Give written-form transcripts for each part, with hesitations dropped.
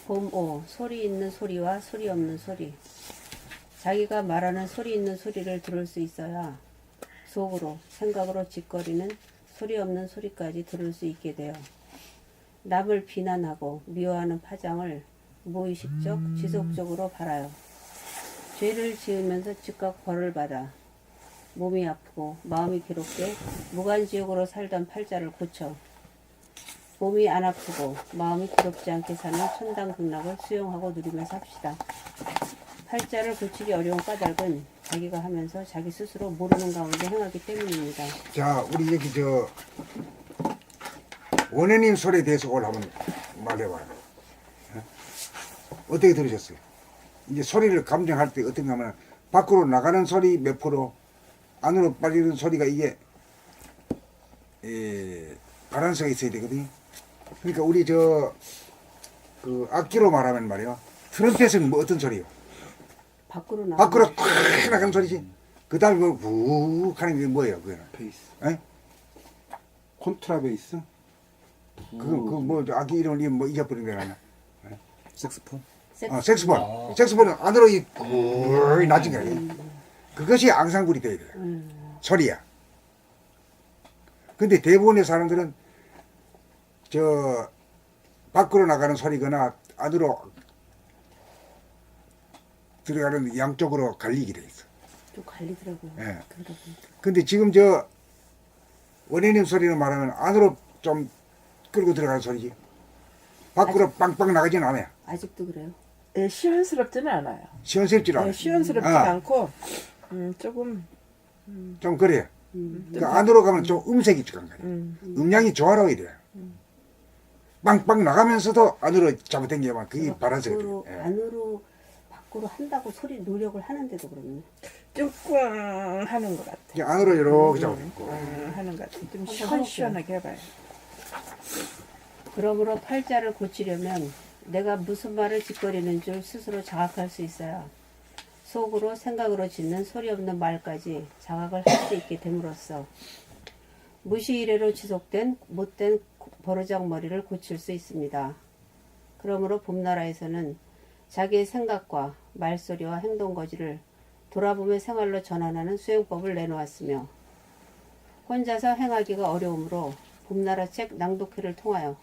봄5 소리 있는 소리와 소리 없는 소리. 자기가 말하는 소리 있는 소리를 들을 수 있어야 속으로 생각으로 짓거리는 소리 없는 소리까지 들을 수 있게 돼요. 남을 비난하고 미워하는 파장을 무의식적 지속적으로 바라요. 죄를 지으면서 즉각 벌을 받아 몸이 아프고 마음이 괴롭게 무간지옥으로 살던 팔자를 고쳐 몸이 안 아프고 마음이 괴롭지 않게 사는 천당극락을 수용하고 누리면서 합시다. 팔자를 고치기 어려운 까닭은 자기가 하면서 자기 스스로 모르는 가운데 행하기 때문입니다. 자, 우리 여기 저 원해님 소리에 대해서 오늘 한번 말해봐요. 어떻게 들으셨어요? 이제 소리를 감정할 때 어떤가 하면 밖으로 나가는 소리 몇 프로, 안으로 빠지는 소리가 이게 바란스가 있어야 되거든요. 그러니까 우리 그 악기로 말하면 말이요, 트럼펫은 뭐 어떤 소리요? 밖으로 나가는 밖으로 콱 나가는 소리지. 그 다음에 훅 하는 게 뭐예요? 그거는? 베이스. 에? 콘트라베이스? 그건 뭐 악기 이름을 뭐 잊어버린 게 아니야. 색스폰? 색스폰. 색스폰은 안으로 꾹 낮은 거야. 그것이 앙상블이 돼야 돼. 소리야. 근데 대부분의 사람들은 저 밖으로 나가는 소리거나 안으로 들어가는 양쪽으로 갈리게 돼 있어. 좀 갈리더라고요. 예. 그러다 보니까. 근데 지금 저 원해님 소리로 말하면 안으로 좀 끌고 들어가는 소리지. 밖으로 빵빵 나가진 않아요. 아직도 그래요? 예, 시원스럽지는 않아요. 시원스럽지 않아요. 예, 시원스럽지 아. 않고 조금 좀 그래요. 그러니까 안으로 가면 좀 음색이 들어간 거예요. 음량이 조화로워야 돼요. 빵빵 나가면서도 안으로 잡아당겨야만 그게 바란스가 돼요. 예. 안으로 밖으로 한다고 소리 노력을 하는데도 그러면 조금 하는 것 같아. 이게 안으로 이렇게 잡아당기고. 하는 것 같아. 좀 한번 시원시원하게 해봐요. 그러므로 팔자를 고치려면 내가 무슨 말을 짓거리는 줄 스스로 자각할 수 있어야 속으로 생각으로 짓는 소리 없는 말까지 자각을 할 수 있게 됨으로써 무시 이래로 지속된 못된 버르장머리를 고칠 수 있습니다. 그러므로 봄나라에서는 자기의 생각과 말소리와 행동거지를 돌아보며 생활로 전환하는 수행법을 내놓았으며 혼자서 행하기가 어려우므로 봄나라 책 낭독회를 통하여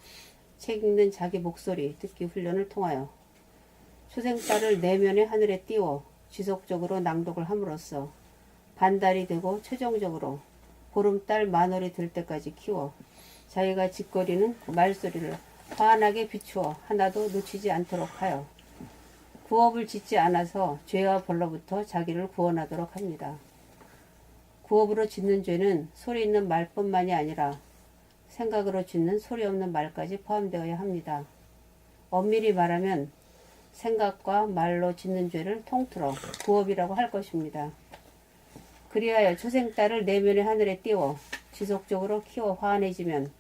책 읽는 자기 목소리 듣기 훈련을 통하여 초생딸을 내면의 하늘에 띄워 지속적으로 낭독을 함으로써 반달이 되고 최종적으로 보름달 만월이 될 때까지 키워 자기가 짓거리는 말소리를 환하게 비추어 하나도 놓치지 않도록 하여 구업을 짓지 않아서 죄와 벌로부터 자기를 구원하도록 합니다. 구업으로 짓는 죄는 소리 있는 말뿐만이 아니라 생각으로 짓는 소리 없는 말까지 포함되어야 합니다. 엄밀히 말하면 생각과 말로 짓는 죄를 통틀어 구업이라고 할 것입니다. 그리하여 초생딸을 내면의 하늘에 띄워 지속적으로 키워 환해지면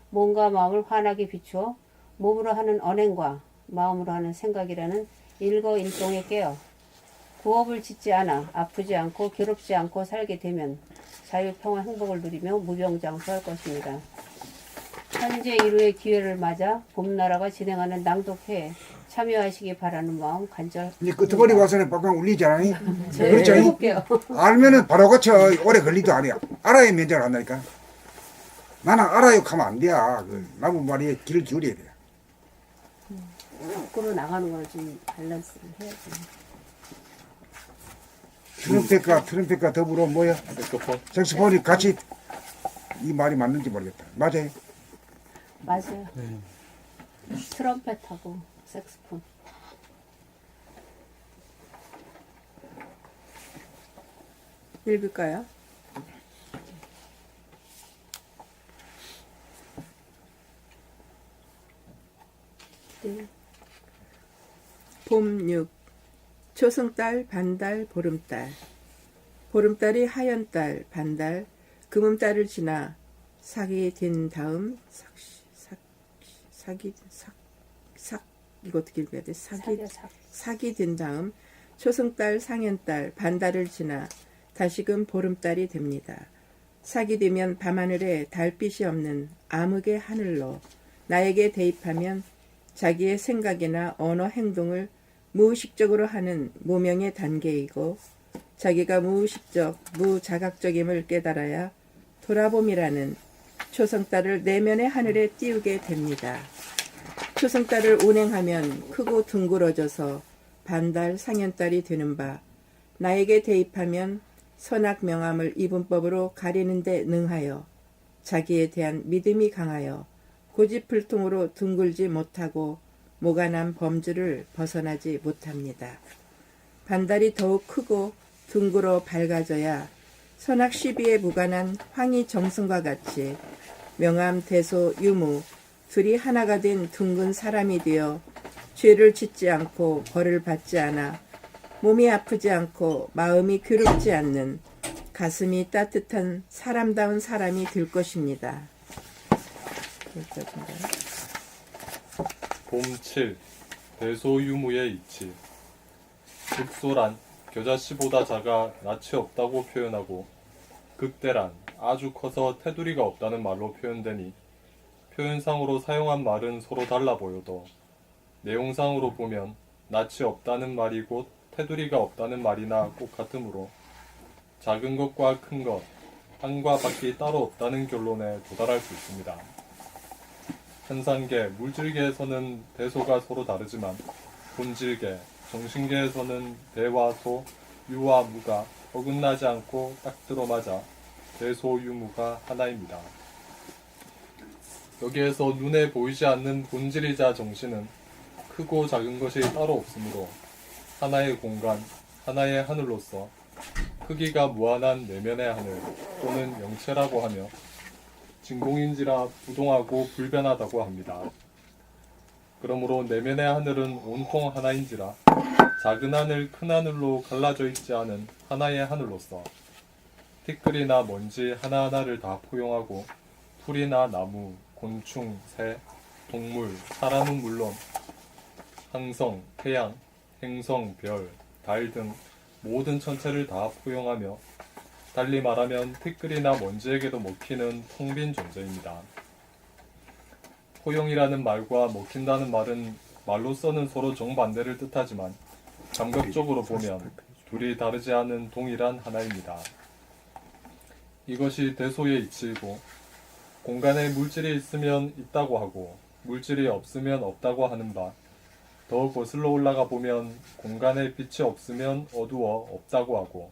몸과 마음을 환하게 비추어 몸으로 하는 언행과 마음으로 하는 생각이라는 일거일동에 깨어 구업을 짓지 않아 아프지 않고 괴롭지 않고 살게 되면 자유평화 행복을 누리며 무병장수할 것입니다. 현재 이루의 기회를 맞아 봄나라가 진행하는 낭독회에 참여하시기 바라는 마음 간절합니다. 이제 끄트머리 와서는 빡빡 울리잖아요. 그렇죠. 해볼게요. 알면은 바로 고쳐. 오래 걸리도 안 해요. 알아야 면제를 한다니까. 나는 알아요 하면 안 돼. 그 남은 말에 귀를 기울여야 돼요. 밖으로 나가는 걸 좀 밸런스를 해야지. 트럼펫과 더불어 뭐야? 색소폰이 같이 이 말이 맞는지 모르겠다. 맞아요. 맞아요. 트럼펫하고 색스폰. 읽을까요? 네. 봄 6. 초승달, 반달, 보름달. 보름달이 하연달, 반달, 금음달을 지나 삭이 된 다음 이거 어떻게 읽어야 돼? 삭이 된 다음 초승달, 상현달, 반달을 지나 다시금 보름달이 됩니다. 삭이 되면 밤하늘에 달빛이 없는 암흑의 하늘로 나에게 대입하면 자기의 생각이나 언어 행동을 무의식적으로 하는 무명의 단계이고 자기가 무의식적, 무자각적임을 깨달아야 돌아봄이라는 초성달을 내면의 하늘에 띄우게 됩니다. 초성달을 운행하면 크고 둥그러져서 반달, 상현달이 되는 바 나에게 대입하면 선악명암을 이분법으로 가리는 데 능하여 자기에 대한 믿음이 강하여 고집불통으로 둥글지 못하고 모가난 범주를 벗어나지 못합니다. 반달이 더욱 크고 둥그러 밝아져야 선악 시비에 무관한 황희 정승과 같이 명암 대소 유무 둘이 하나가 된 둥근 사람이 되어 죄를 짓지 않고 벌을 받지 않아 몸이 아프지 않고 마음이 괴롭지 않는 가슴이 따뜻한 사람다운 사람이 될 것입니다. 여기까지인가요? 봄7 대소유무의 이치 극소란 겨자씨보다 작아 낯이 없다고 표현하고 극대란 아주 커서 테두리가 없다는 말로 표현되니 표현상으로 사용한 말은 서로 달라 보여도 내용상으로 보면 낯이 없다는 말이 곧 테두리가 없다는 말이나 꼭 같으므로 작은 것과 큰 것, 안과 밖이 따로 없다는 결론에 도달할 수 있습니다. 현상계, 물질계에서는 대소가 서로 다르지만 본질계, 정신계에서는 대와 소, 유와 무가 어긋나지 않고 딱 들어맞아 대소유무가 하나입니다. 여기에서 눈에 보이지 않는 본질이자 정신은 크고 작은 것이 따로 없으므로 하나의 공간, 하나의 하늘로서 크기가 무한한 내면의 하늘 또는 영체라고 하며 진공인지라 부동하고 불변하다고 합니다. 그러므로 내면의 하늘은 온통 하나인지라 작은 하늘, 큰 하늘로 갈라져 있지 않은 하나의 하늘로서 티끌이나 먼지 하나하나를 다 포용하고 풀이나 나무, 곤충, 새, 동물, 사람은 물론 항성, 태양, 행성, 별, 달 등 모든 천체를 다 포용하며 달리 말하면 티끌이나 먼지에게도 먹히는 텅 빈 존재입니다. 포용이라는 말과 먹힌다는 말은 말로서는 서로 정반대를 뜻하지만 감각적으로 보면 둘이 다르지 않은 동일한 하나입니다. 이것이 대소의 이치이고 공간에 물질이 있으면 있다고 하고 물질이 없으면 없다고 하는 바 더 거슬러 올라가 보면 공간에 빛이 없으면 어두워 없다고 하고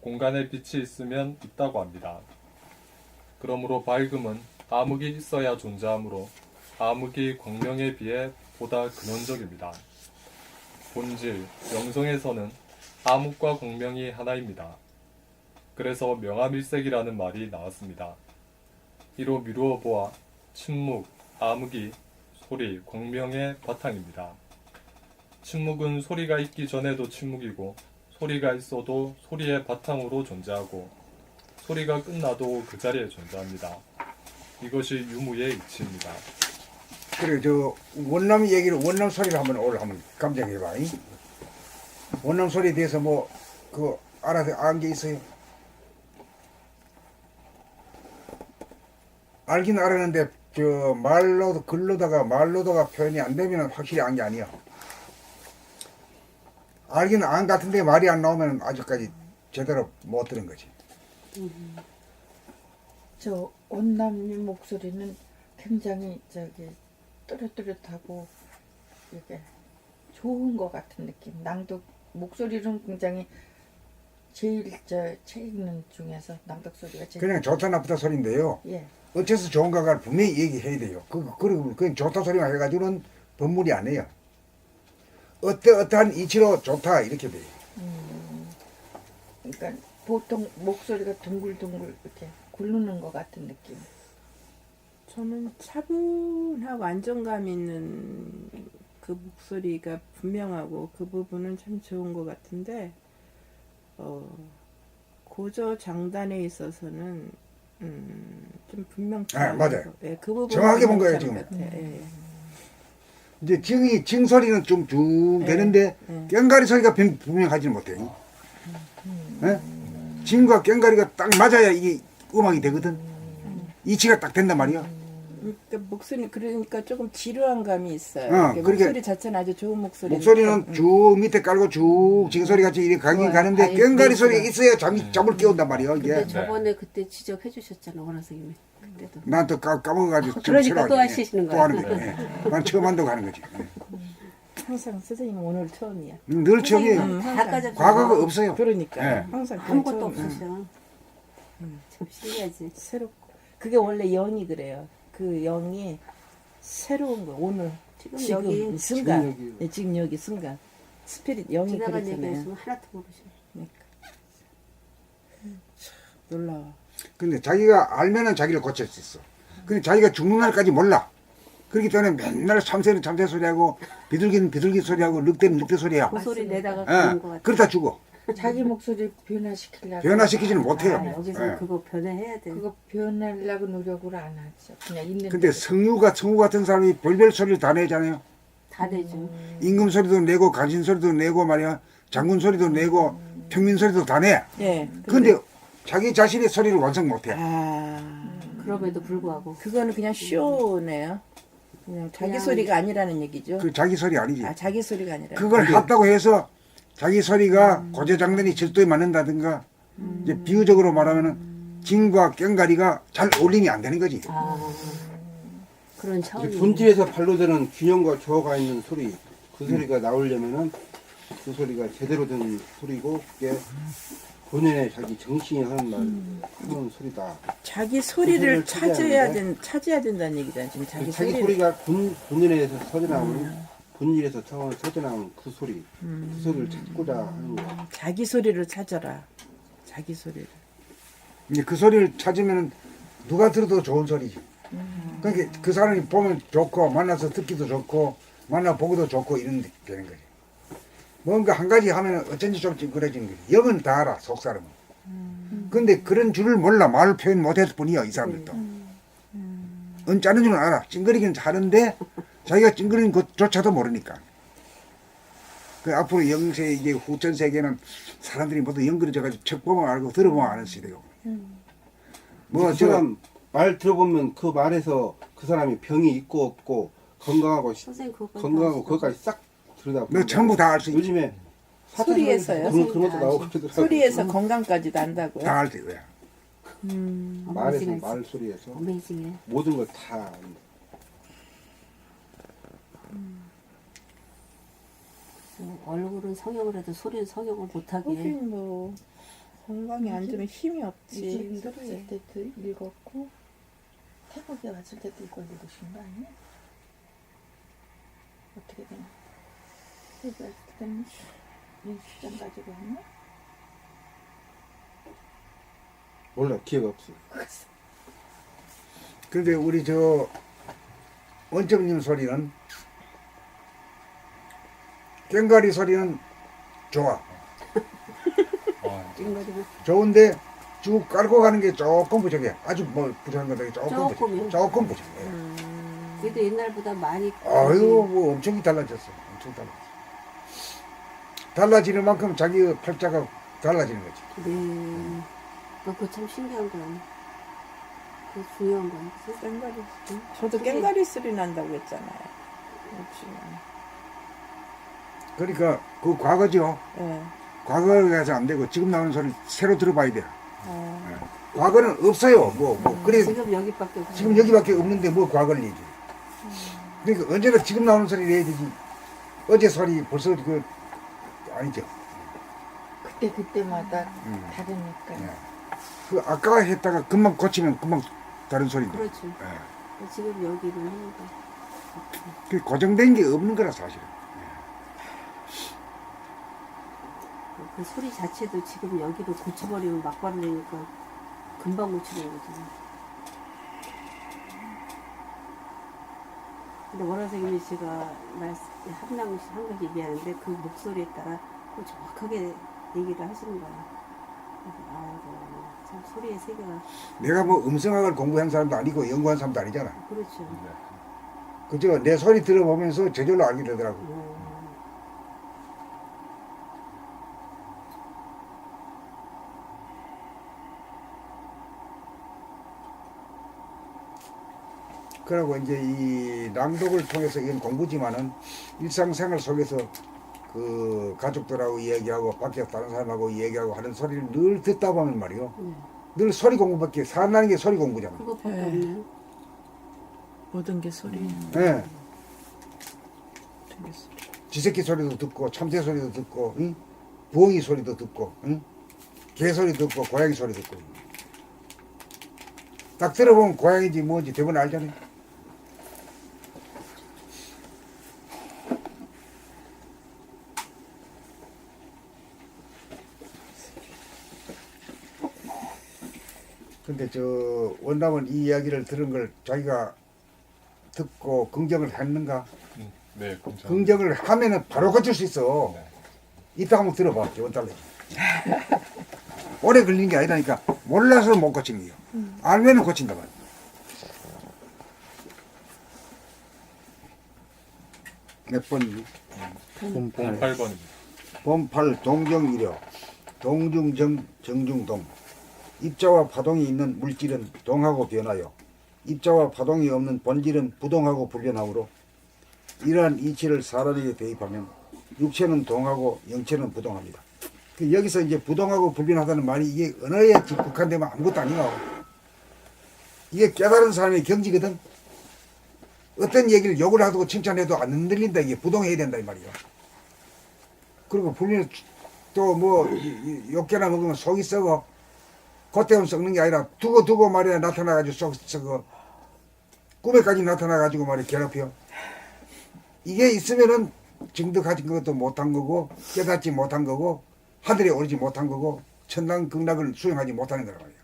공간에 빛이 있으면 있다고 합니다. 그러므로 밝음은 암흑이 있어야 존재하므로 암흑이 광명에 비해 보다 근원적입니다. 본질, 영성에서는 암흑과 광명이 하나입니다. 그래서 명암일색이라는 말이 나왔습니다. 이로 미루어 보아 침묵, 암흑이 소리, 광명의 바탕입니다. 침묵은 소리가 있기 전에도 침묵이고 소리가 있어도 소리의 바탕으로 존재하고 소리가 끝나도 그 자리에 존재합니다. 이것이 유무의 이치입니다. 그래 저 원남 얘기를 원남 소리를 한번 감정해봐. 원남 소리에 대해서 뭐 그 알아서 안 게 있어요? 알긴 알았는데 저 말로 글로다가 표현이 안 되면 확실히 안 게 아니야. 알긴 안 같은데 말이 안 나오면 아직까지 제대로 못 들은 거지. 저 온남님 목소리는 굉장히 또렷또렷하고 이게 좋은 것 같은 느낌. 낭독 목소리는 굉장히 제일 책 읽는 중에서 낭독 소리가 제일 그냥 좋다 나쁘다 소리인데요. 예. 어째서 좋은가를 분명히 얘기해야 돼요. 그리고 그냥 좋다 소리만 해가지고는 법문이 아니에요. 어떠한 이치로 좋다 이렇게 돼요. 그러니까 보통 목소리가 둥글둥글 이렇게 굴르는 것 같은 느낌. 저는 차분하고 안정감 있는 그 목소리가 분명하고 그 부분은 참 좋은 것 같은데 고저 장단에 있어서는 좀 분명치 아, 맞아요. 예, 그 부분 정확하게 본 거예요, 지금. 예. 이제 징 소리는 좀 쭉 되는데 꽹가리 소리가 분명하지는 못해요. 예? 징과 꽹가리가 딱 맞아야 이게 음악이 되거든. 이치가 딱 된단 말이야. 그러니까 목소리 그러니까 조금 지루한 감이 있어요. 그러니까 목소리 자체는 아주 좋은 목소리. 목소리는 쭉 밑에 깔고 쭉 징소리 같이 이렇게 가긴 좋아요. 가는데 아이, 꽹가리 소리가 그러니까. 있어야 잠을 깨운단 말이에요. 근데 이게 저번에 그때 지적해 주셨잖아, 원하 선생님이. 그때도. 난 또 까먹어가지고 좀 그러니까 또 싫어하지. 하시는 또 거야. 하는 거지. 난 처음 한다고 하는 거지. 항상 선생님은 오늘 처음이야. 늘 처음이에요. 선생님은 다 까잡 과거가 없어요. 그러니까 예. 항상 그게 아무것도 처음, 없으셔. 참 신기하지. 새롭고 그게 원래 영이 그래요. 그 영이 새로운 거 오늘 지금 지금 여기 이 순간 지금 여기. 네, 지금 여기 순간 스피릿 영이 지나간 얘기 그렇잖아요. 없으면 하나도 모르셔. 그러니까 놀라워. 근데 자기가 알면은 자기를 고칠 수 있어. 근데 자기가 죽는 날까지 몰라. 그렇기 때문에 맨날 참새는 참새 소리하고 비둘기는 비둘기 소리하고 늑대는 늑대 소리야. 그 소리 내다가 예. 그런 거 같아. 그러다 죽어. 자기 목소리 변화시키려고 변화시키지는 못해요. 아, 여기서 예. 그거 변해야 돼. 그거 변하려고 노력을 안 하죠. 그냥 있는 근데 대로. 성우 같은 사람이 별별 소리를 다 내잖아요. 다 되죠. 임금 소리도 내고 간신 소리도 내고 말이야. 장군 소리도 내고 평민 소리도 다 내. 예. 근데 자기 자신의 소리를 완성 못해. 그럼에도 불구하고 그거는 그냥 쇼네요. 그냥 자기 그냥- 소리가 아니라는 얘기죠. 그 자기 소리 아니지. 아 자기 소리가 아니라. 그걸 했다고 해서 자기 소리가 고재장단이 절도에 맞는다든가 이제 비유적으로 말하면은 진과 꽹가리가 잘 어울림이 안 되는 거지. 그런 이 차원이 본질에서 발로되는 균형과 조화가 있는 소리 그 소리가 나오려면은 그 소리가 제대로 된 소리고 그게 본연의 자기 정신이 하는 말 하는 소리다. 자기 소리를 그 소리를 찾아야 된다는 얘기잖아. 지금 자기 자기 소리를. 소리가 본연에서 터져나오는 본질에서 터져나오는 그 소리 그 소리를 찾고자 하는 거야. 자기 소리를 찾아라. 자기 소리를. 이제 그 소리를 찾으면은 누가 들어도 좋은 소리지. 그러니까 그 사람이 보면 좋고 만나서 듣기도 좋고 만나 보기도 좋고 이런 게 되는 거지. 뭔가 한 가지 하면 어쩐지 좀 찡그러지는 거지. 영은 다 알아 속 사람은. 근데 그런 줄을 몰라 말을 표현 못했을 뿐이야 이 사람들도. 언짢은 줄은 알아. 찡그리기는 하는데 자기가 찡그리는 것조차도 모르니까. 그 앞으로 영세 이제 후천 세계는 사람들이 모두 영그러져가지고 척 보면 알고 들어보면 아는 시대고. 그 사람 말 들어보면 그 말에서 그 사람이 병이 있고 없고 건강하고 선생님 그거 건강하고 그것까지 싹 들여다. 너 전부 다 알 수 있지. 요즘에 소리에서요? 그런 것도 나오고 그러더라고요. 소리에서 건강까지도 안다고요? 다 알 수 있어요. 말에서 말 소리에서 어메이징해. 모든 걸 다 얼굴은 성형을 해도 소리는 성형을 못하게. 하긴 뭐 건강이 안 좋으면 힘이 없지. 유지인도 소리에. 갔을 때도 읽었고 태국에 왔을 때도 이걸 읽으신 거 아니야? 어떻게 되나? 태국에 왔을 때는 인수장 가지고 왔나? 몰라 기억 없어. 근데 우리 저 원점님 소리는 꽹가리 소리는 좋아. 찡거리고 좋은데 쭉 깔고 가는 게 조금 부족해. 아주 뭐 부족한 것도 조금 조금이요? 부족해. 조금 부족해. 그래도 옛날보다 많이. 아유 뭐 엄청 달라졌어. 엄청 달라졌어. 달라지는 만큼 자기 팔자가 달라지는 거지. 네. 그거 참 신기한 거야. 그게 중요한 거야. 그치? 꽹가리 소리. 저도 꽹가리 소리 난다고 했잖아요. 그렇지만. 그러니까 그 과거죠. 예. 과거에 가서 안 되고 지금 나오는 소리 새로 들어봐야 돼. 과거는 없어요. 그래 지금 여기밖에 없어. 지금 여기밖에 없는데 뭐 과거를 얘기해. 그러니까 언제나 지금 나오는 소리를 해야 되지. 어제 소리 벌써 그 아니죠. 그때마다 다르니까. 예. 그 아까 했다가 금방 고치면 금방 다른 소리인데. 그렇지. 예. 지금 여기는 하니까. 그 고정된 게 없는 거라 사실은. 그 소리 자체도 지금 여기로 고쳐버리면 막바르니까 금방 고치는 거잖아. 근데 원하 선생님이 제가 한 가지 얘기하는데 그 목소리에 따라 그 정확하게 얘기를 하시는 거야. 그래서 아이고 참 소리의 세계가 내가 뭐 음성학을 공부한 사람도 아니고 연구한 사람도 아니잖아. 그렇죠. 그저 내 소리 들어보면서 저절로 알게 되더라고. 그리고 이제 이 낭독을 통해서 이건 공부지만은 일상생활 속에서 그 가족들하고 이야기하고 밖에 다른 사람하고 이야기하고 하는 소리를 늘 듣다 보면 말이요. 늘 소리 공부밖에 산다는 게 소리 공부잖아. 그것밖에 네. 없네. 모든 게 소리. 예. 모든 게 소리. 지새끼 소리도 듣고 참새 소리도 듣고 응? 부엉이 소리도 듣고 응? 개 소리 듣고 고양이 소리 듣고 딱 들어보면 고양이지 뭔지 대부분 알잖아요. 근데 저 원남은 이 이야기를 들은 걸 자기가 듣고 긍정을 했는가? 네, 감사합니다. 긍정을 하면은 바로 고칠 수 있어. 네. 이따 한번 들어봐. 원달러. 오래 걸리는 게 아니라니까 몰라서 못 고치는 거예요. 알면은 고친다 말이야. 몇 번이니? 본 8번입니다. 범팔 동정이려 동중정 정중동 입자와 파동이 있는 물질은 동하고 변하여 입자와 파동이 없는 본질은 부동하고 불변하므로 이러한 이치를 사람에게 대입하면 육체는 동하고 영체는 부동합니다. 여기서 이제 부동하고 불변하다는 말이 이게 언어에 국한되면 아무것도 아니고 이게 깨달은 사람의 경지거든. 어떤 얘기를 욕을 하고 칭찬해도 안 흔들린다. 이게 부동해야 된다 이 말이야. 그리고 불변 또 뭐 욕개나 먹으면 속이 썩어. 그때만 썩는 게 아니라 두고 말이야 나타나가지고 속 썩어. 꿈에까지 나타나가지고 말이야 괴롭혀. 이게 있으면은 증득하지 것도 못한 거고 깨닫지 못한 거고 하늘에 오르지 못한 거고 천당 극락을 수행하지 못하는 거란 말이야.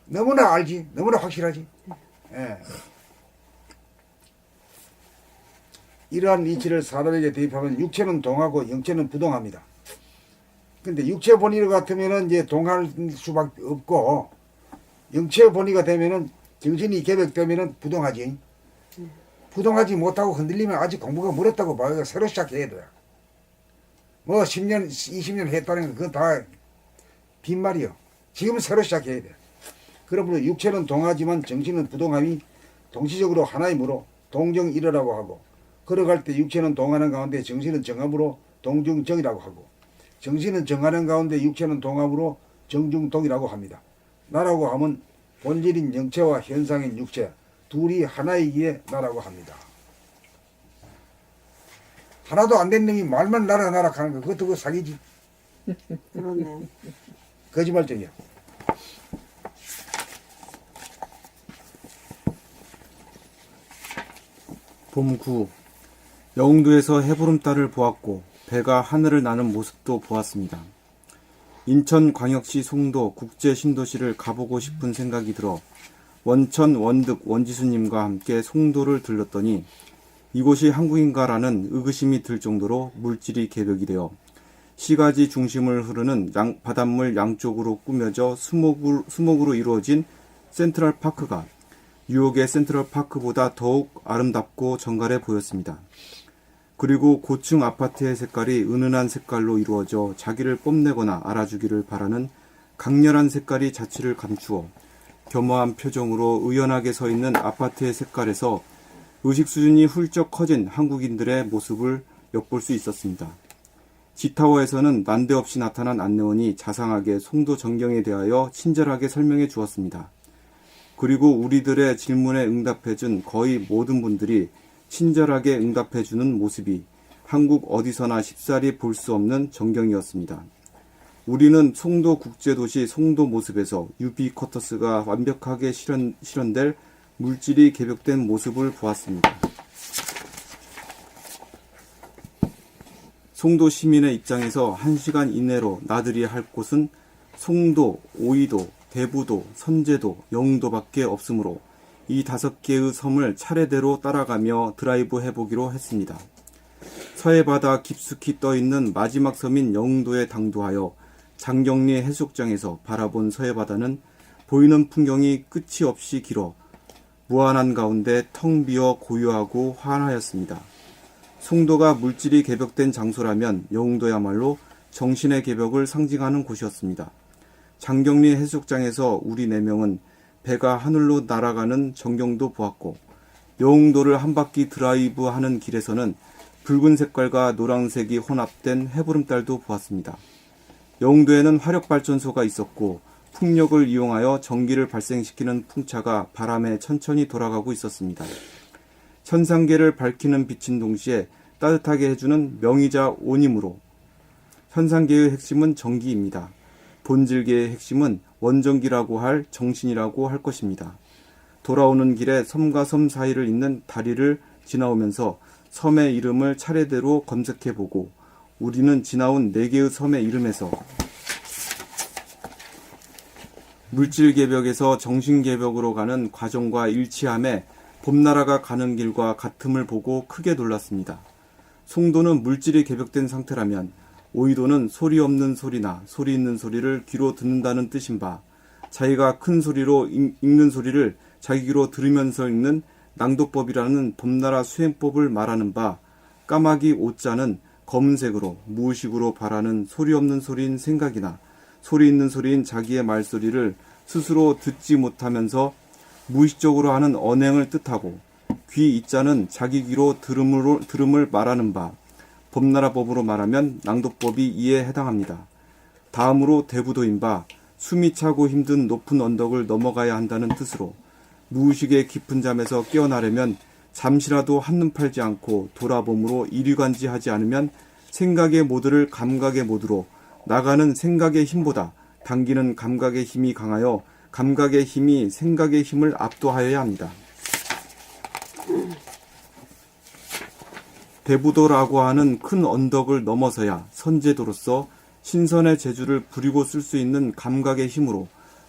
너무나 알지, 너무나 확실하지. 예. 이러한 이치를 사람에게 대입하면 육체는 동하고 영체는 부동합니다. 근데 육체 본의 같으면은 이제 동할 수밖에 없고 영체 본의가 되면은 정신이 개벽되면은 부동하지. 부동하지 못하고 흔들리면 아직 공부가 멀었다고 봐요. 새로 시작해야 돼. 뭐 10년, 20년 했다는 건 그건 다 빈말이요. 지금은 새로 시작해야 돼. 그러므로 육체는 동하지만 정신은 부동함이 동시적으로 하나이므로 동정이러라고 하고 걸어갈 때 육체는 동하는 가운데 정신은 정함으로 동중정이라고 하고 정신은 정하는 가운데 육체는 동함으로 정중동이라고 합니다. 나라고 하면 본질인 영체와 현상인 육체 둘이 하나이기에 나라고 합니다. 하나도 안 된 놈이 말만 나라 하는 거 그것도 그 사기지. 그러네. 거짓말쟁이야. 봄 9. 영흥도에서 해부름달을 보았고 배가 하늘을 나는 모습도 보았습니다. 인천광역시 송도 국제신도시를 가보고 싶은 생각이 들어 원천 원득 원지수님과 함께 송도를 들렀더니 이곳이 한국인가라는 의구심이 들 정도로 물질이 개벽이 되어 시가지 중심을 흐르는 바닷물 양쪽으로 꾸며져 수목으로 이루어진 센트럴파크가 뉴욕의 센트럴파크보다 더욱 아름답고 정갈해 보였습니다. 그리고 고층 아파트의 색깔이 은은한 색깔로 이루어져 자기를 뽐내거나 알아주기를 바라는 강렬한 색깔이 자취를 감추어 겸허한 표정으로 의연하게 서 있는 아파트의 색깔에서 의식 수준이 훌쩍 커진 한국인들의 모습을 엿볼 수 있었습니다. 지타워에서는 난데없이 나타난 안내원이 자상하게 송도 전경에 대하여 친절하게 설명해 주었습니다. 그리고 우리들의 질문에 응답해준 거의 모든 분들이 친절하게 응답해주는 모습이 한국 어디서나 쉽사리 볼 수 없는 전경이었습니다. 우리는 송도 국제도시 송도 모습에서 유비쿼터스가 완벽하게 실현될 물질이 개벽된 모습을 보았습니다. 송도 시민의 입장에서 1시간 이내로 나들이 할 곳은 송도, 오이도, 대부도, 선제도, 영흥도밖에 없으므로 이 5개의 섬을 차례대로 따라가며 드라이브 해보기로 했습니다. 서해바다 깊숙이 떠있는 마지막 섬인 영흥도에 당도하여 장경리 해수욕장에서 바라본 서해바다는 보이는 풍경이 끝이 없이 길어 무한한 가운데 텅 비어 고요하고 환하였습니다. 송도가 물질이 개벽된 장소라면 영흥도야말로 정신의 개벽을 상징하는 곳이었습니다. 장경리 해수욕장에서 우리 4명은 배가 하늘로 날아가는 전경도 보았고 영흥도를 한 바퀴 드라이브하는 길에서는 붉은 색깔과 노란색이 혼합된 해보름달도 보았습니다. 영흥도에는 화력발전소가 있었고 풍력을 이용하여 전기를 발생시키는 풍차가 바람에 천천히 돌아가고 있었습니다. 천상계를 밝히는 빛인 동시에 따뜻하게 해주는 명의자 온이므로 천상계의 핵심은 전기입니다. 본질계의 핵심은 원전기라고 할 정신이라고 할 것입니다. 돌아오는 길에 섬과 섬 사이를 잇는 다리를 지나오면서 섬의 이름을 차례대로 검색해보고 우리는 지나온 4개의 섬의 이름에서 물질개벽에서 정신개벽으로 가는 과정과 일치함에 봄나라가 가는 길과 같음을 보고 크게 놀랐습니다. 송도는 물질이 개벽된 상태라면 오이도는 소리 없는 소리나 소리 있는 소리를 귀로 듣는다는 뜻인 바 자기가 큰 소리로 읽는 소리를 자기 귀로 들으면서 읽는 낭독법이라는 봄나라 수행법을 말하는 바 까마귀 오자는 검은색으로 무의식으로 바라는 소리 없는 소리인 생각이나 소리 있는 소리인 자기의 말소리를 스스로 듣지 못하면서 무의식적으로 하는 언행을 뜻하고 귀 이자는 자기 귀로 들음을 말하는 바 봄나라 법으로 말하면 낭독법이 이에 해당합니다. 다음으로 대부도인 바 숨이 차고 힘든 높은 언덕을 넘어가야 한다는 뜻으로 무의식의 깊은 잠에서 깨어나려면 잠시라도 한눈 팔지 않고 돌아봄으로 이리관지하지 않으면 생각의 모드를 감각의 모드로 나가는 생각의 힘보다 당기는 감각의 힘이 강하여 감각의 힘이 생각의 힘을 압도하여야 합니다. 대부도라고 하는 큰 언덕을 넘어서야 선제도로서 신선의 재주를 부리고 쓸 수 있는 감각의 힘으로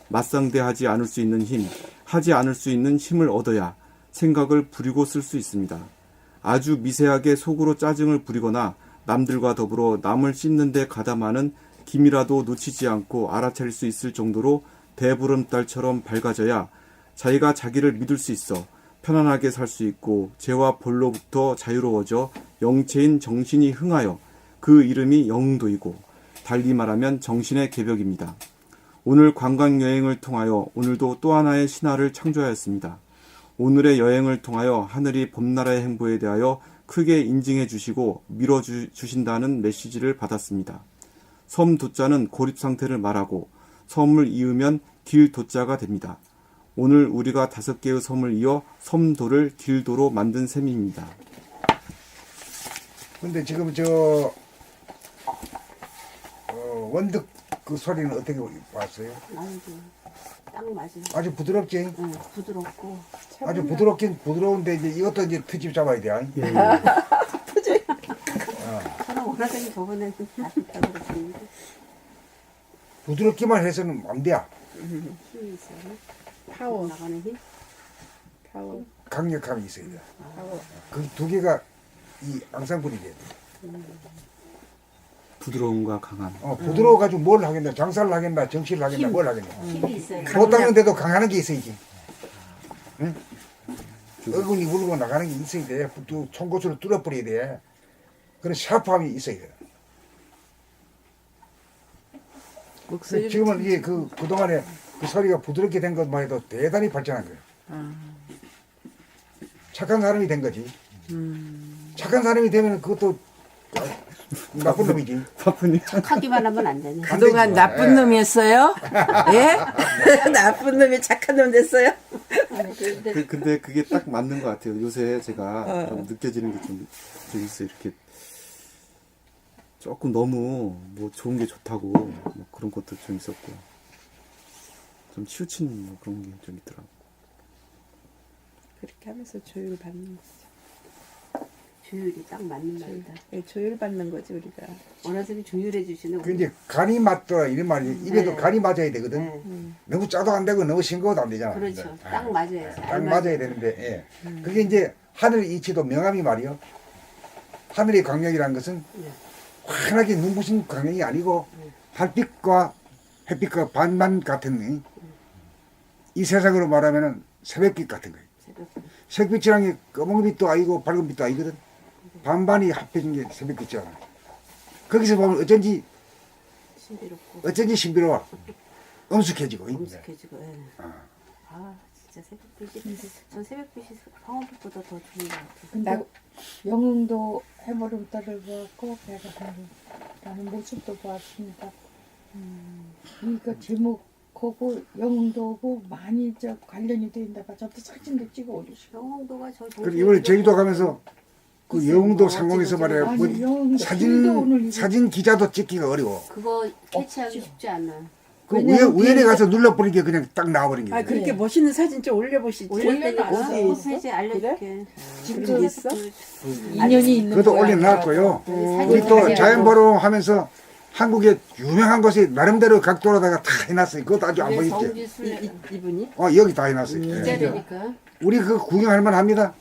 맞상대하지 않을 수 있는 힘, 하지 않을 수 있는 힘을 얻어야 생각을 부리고 쓸 수 있습니다. 아주 미세하게 속으로 짜증을 부리거나 남들과 더불어 남을 씹는 데 가담하는 김이라도 놓치지 않고 알아차릴 수 있을 정도로 대보름달처럼 밝아져야 자기가 자기를 믿을 수 있어 편안하게 살 수 있고 죄와 벌로부터 자유로워져 영체인 정신이 흥하여 그 이름이 영흥도이고 달리 말하면 정신의 개벽입니다. 오늘 관광여행을 통하여 오늘도 또 하나의 신화를 창조하였습니다. 오늘의 여행을 통하여 하늘이 봄나라의 행보에 대하여 크게 인증해 주시고 밀어주신다는 메시지를 받았습니다. 섬 도자는 고립 상태를 말하고 섬을 이으면 길 도자가 됩니다. 오늘 우리가 5개의 섬을 이어 섬도를 길도로 만든 셈입니다. 근데 지금 원득 그 소리는 어떻게 왔어요? 아이고, 딱 맞아요. 아주 부드럽지? 응, 부드럽고. 아주 부드럽긴 부드러운데 이제 이것도 이제 트집 잡아야 돼. 아이? 저는 원하더니 저번에는 맛있다고 그랬는데 부드럽기만 해서는 안 돼. 힘이 있어요. 파워, 나가는 힘? 파워. 강력함이 있어야 돼. 파워. 그 두 개가 이 앙상블이 돼야 돼. 부드러움과 강함. 부드러워가지고 뭘 하겠나? 장사를 하겠나? 정치를 하겠나? 뭘 하겠나? 힘이 있어요. 못 닦는데도 강한 게 있어야지. 응? 어금니 물고 나가는 게 있어야 돼. 또 송곳으로 뚫어버려야 돼. 그런 샤프함이 있어야 돼. 목소리 지금은 이게 그동안에 그 소리가 부드럽게 된 것만 해도 대단히 발전한 거예요. 착한 사람이 된 거지. 착한 사람이 되면 그것도 나쁜 놈이지. 파프님. 착하기만 하면 안 되네. 그동안 되지. 나쁜 놈이었어요? 예? 나쁜 놈이 착한 놈 됐어요? 근데 그게 딱 맞는 것 같아요. 요새 제가 좀 느껴지는 게 좀 있어요. 이렇게 조금 너무 뭐 좋은 게 좋다고 뭐 그런 것도 좀 있었고 좀 치우치는 뭐 그런 게 좀 있더라고. 그렇게 하면서 조율 받는 거죠. 조율이 딱 맞는 말이다. 예, 조율 받는 거지 우리가. 원하더니 조율해 주시는 그 이제 간이 맞더라 이런 말이 입에도 네. 간이 맞아야 되거든. 네. 너무 짜도 안 되고 너무 싱거워도 안 되잖아. 그렇죠. 근데. 딱 맞아야지. 딱 맞아야 되는데 그게 이제 하늘 이치도 명암이 말이요. 하늘의 광명이라는 것은 환하게 눈부신 광명이 아니고 달빛과 햇빛과 반만 같은 이 세상으로 말하면은 새벽빛 같은 거예요. 새벽빛이라는 게 검은 빛도 아니고 밝은 빛도 아니거든. 반반이 합해진 게 새벽빛이잖아. 거기서 보면 어쩐지 신비롭고 신비로워. 엄숙해지고. 엄숙해지고. 예. 아 진짜 새벽빛이 전 새벽빛이 황혼빛보다 더 좋은 것 같아요. 근데 영흥도 해머름달을 보았고 배가라는 모습도 보았습니다. 이거 제목하고 영흥도하고 많이 저 관련이 되는데 봐. 저도 사진도 찍어 올리시고. 영흥도가 저 그리고 이번에 제주도 가면서 그 글쎄, 영흥도 뭐 상공에서 어찌 말이야 아니, 뭐 영흥도 길도 오늘 이거 사진 기자도 찍기가 어려워. 그거 캐치하기 쉽지 않아. 그 왜냐면 우연히 가서 눌러버린 게 그냥 딱 나와버린 게. 아 그렇게 멋있는 사진 좀 올려보시지. 올렸다니까 어디에 있어? 홈페이지 알려줄게. 지금 있어? 인연이 있는 그것도 거야. 올려놨고요. 사진 우리 또 사진 자연보러 하면서 한국에 유명한 곳이 나름대로 각도로다가 다 해놨어요. 그것도 아주 안 보이지. 성지순례 이분이? 여기 다 해놨어요. 기자되니까 우리 그 구경할 만합니다.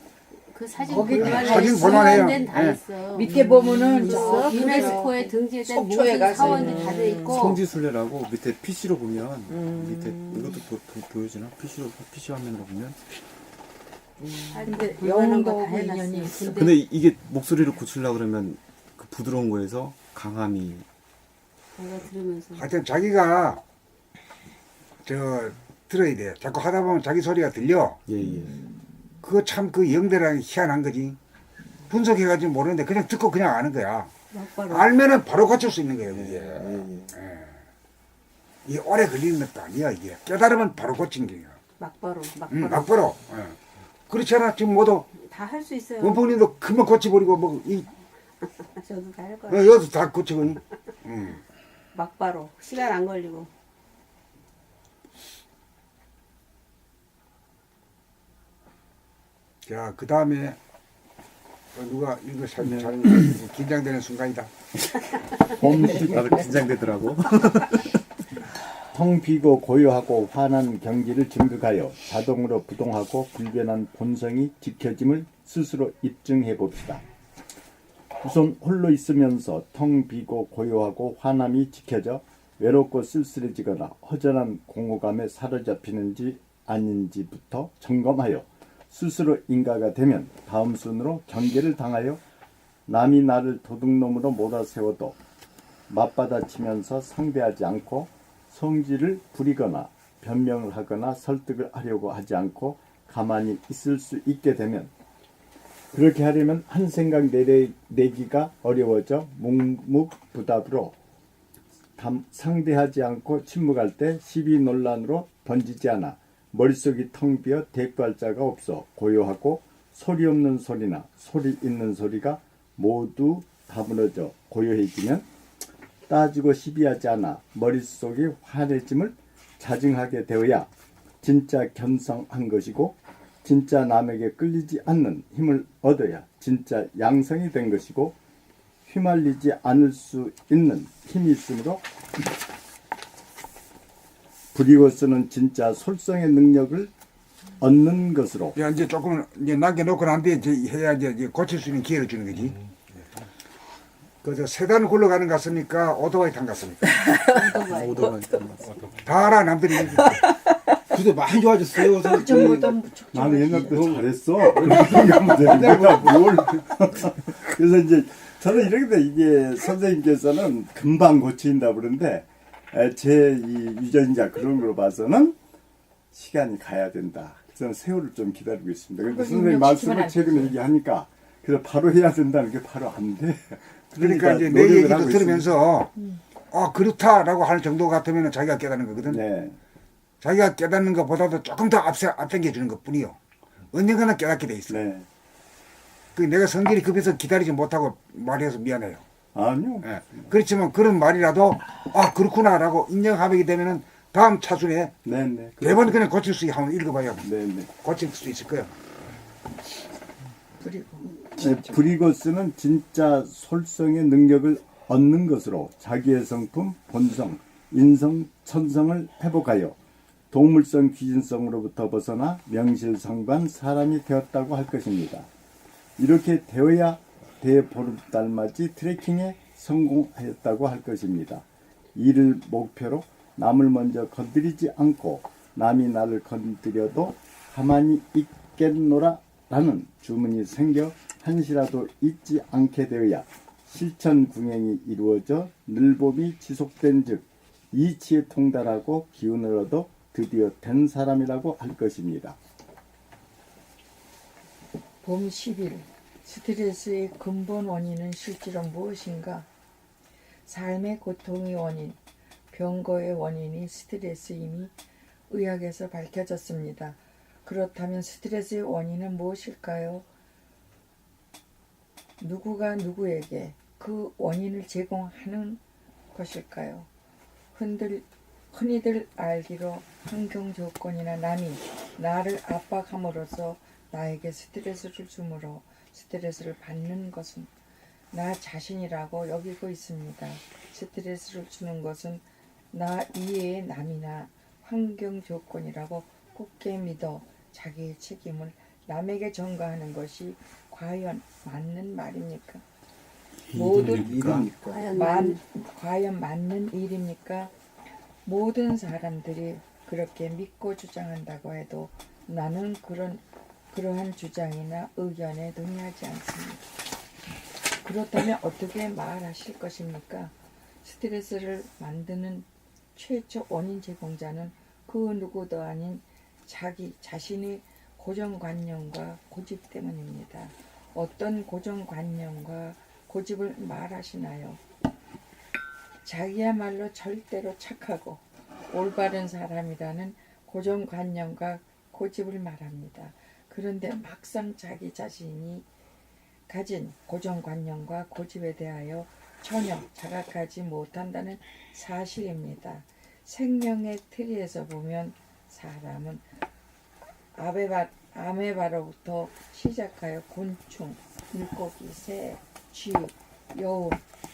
그 사진 거기 볼만해. 사진 볼만해요. 사원된 다 예. 있어. 밑에 보면은 있어. 저 유네스코에 등재된 속초에 모든 가서 사원이 다 돼 있고 성지순례라고 밑에 PC로 보면 밑에 이것도 보여지나? PC 화면으로 보면. 근데 볼만한 거다 영흥도하고 해놨어. 인연이 근데 이게 목소리를 고치려고 그러면 그 부드러운 거에서 강함이 내가 들으면서 하여튼 자기가 들어야 돼. 자꾸 하다 보면 자기 소리가 들려. 예예. 그거 참 그 영대랑 희한한 거지. 분석해가지고 모르는데 그냥 듣고 그냥 아는 거야. 막바로 알면은 바로 고칠 수 있는 거예요, 이게. 예. 이게 오래 걸리는 것도 아니야, 이게. 깨달으면 바로 고치는 거야. 막바로 막바로. 그렇지 않아? 지금 모두 다 할 수 있어요. 원풍님도 금방 고쳐버리고, 저도 다 할 거야. 여기도 다 고치고. 막바로 시간 안 걸리고. 자, 그 다음에 누가 이거 잘 긴장되는 순간이다. 나도 긴장되더라고. 텅 비고 고요하고 환한 경지를 증극하여 자동으로 부동하고 불변한 본성이 지켜짐을 스스로 입증해 봅시다. 우선 홀로 있으면서 텅 비고 고요하고 환함이 지켜져 외롭고 쓸쓸해지거나 허전한 공허감에 사로잡히는지 아닌지부터 점검하여 스스로 인가가 되면 다음 순으로 경계를 당하여 남이 나를 도둑놈으로 몰아세워도 맞받아치면서 상대하지 않고 성질을 부리거나 변명을 하거나 설득을 하려고 하지 않고 가만히 있을 수 있게 되면 그렇게 하려면 한 생각 내기가 어려워져 묵묵부답으로 상대하지 않고 침묵할 때 시비 논란으로 번지지 않아 머릿속이 텅 비어 대꾸할 자가 없어 고요하고 소리 없는 소리나 소리 있는 소리가 모두 다무너져 고요해지면 따지고 시비하지 않아 머릿속이 환해짐을 자증하게 되어야 진짜 견성한 것이고 진짜 남에게 끌리지 않는 힘을 얻어야 진짜 양성이 된 것이고 휘말리지 않을 수 있는 힘이 있으므로 부리고서는 진짜 솔성의 능력을 얻는 것으로 야, 이제 조금 이제 남겨놓고 난 뒤에 이제 해야 이제 고칠 수 있는 기회를 주는 거지. 그저 세단 굴러가는 것 같습니까? 오토바이 탄 것 같습니까? 오더만 다 알아, 남들이. 근데 많이 좋아졌어요. 전보다 무척 나는 옛날부터 잘했어. 뭘. 그래서 이제 저는 이렇게 돼. 이게 선생님께서는 금방 고친다 그러는데 제 이 유전자 그런 걸로 봐서는 시간이 가야 된다. 그래서 세월을 좀 기다리고 있습니다. 그런데 선생님 말씀을 최근에 얘기하니까 그래서 바로 해야 된다는 게 바로 안 돼. 그러니까 이제 내 노력을 얘기도 하고 들으면서 그렇다라고 하는 정도 같으면 자기가 깨닫는 거거든. 네. 자기가 깨닫는 것보다도 조금 더 앞당겨 주는 것 뿐이요. 언젠가는 깨닫게 돼 있어. 네. 그 내가 성질이 급해서 기다리지 못하고 말해서 미안해요. 아니요. 예. 그렇지만 그런 말이라도 그렇구나라고 인정하게 되면은 다음 차순에 네네. 매번 그냥 고칠 수 있게 한번 읽어봐요. 네네. 고칠 수 있을 거야. 브리고스는 진짜 솔성의 능력을 얻는 것으로 자기의 성품, 본성, 인성, 천성을 회복하여 동물성 귀신성으로부터 벗어나 명실상부한 사람이 되었다고 할 것입니다. 이렇게 되어야 대보름달맞이 트레킹에 성공하였다고 할 것입니다. 이를 목표로 남을 먼저 건드리지 않고 남이 나를 건드려도 가만히 있겠노라 라는 주문이 생겨 한시라도 잊지 않게 되어야 실천궁행이 이루어져 늘봄이 지속된 즉 이치에 통달하고 기운을 얻어 드디어 된 사람이라고 할 것입니다. 봄 10일 스트레스의 근본 원인은 실제로 무엇인가? 삶의 고통의 원인, 병거의 원인이 스트레스임이 의학에서 밝혀졌습니다. 그렇다면 스트레스의 원인은 무엇일까요? 누구가 누구에게 그 원인을 제공하는 것일까요? 흔히들 알기로 환경 조건이나 남이 나를 압박함으로써 나에게 스트레스를 주므로 스트레스를 받는 것은 나 자신이라고 여기고 있습니다. 스트레스를 주는 것은 나 이외의 남이나 환경 조건이라고 굳게 믿어 자기의 책임을 남에게 전가하는 것이 과연 맞는 말입니까? 모든 일이니까. 과연 맞는 일입니까? 모든 사람들이 그렇게 믿고 주장한다고 해도 나는 그러한 주장이나 의견에 동의하지 않습니다. 그렇다면 어떻게 말하실 것입니까? 스트레스를 만드는 최초 원인 제공자는 그 누구도 아닌 자기 자신의 고정관념과 고집 때문입니다. 어떤 고정관념과 고집을 말하시나요? 자기야말로 절대로 착하고 올바른 사람이라는 고정관념과 고집을 말합니다. 그런데 막상 자기 자신이 가진 고정관념과 고집에 대하여 전혀 자각하지 못한다는 사실입니다. 생명의 틀에서 보면 사람은 아메바로부터 시작하여 곤충, 물고기, 새, 쥐, 여우,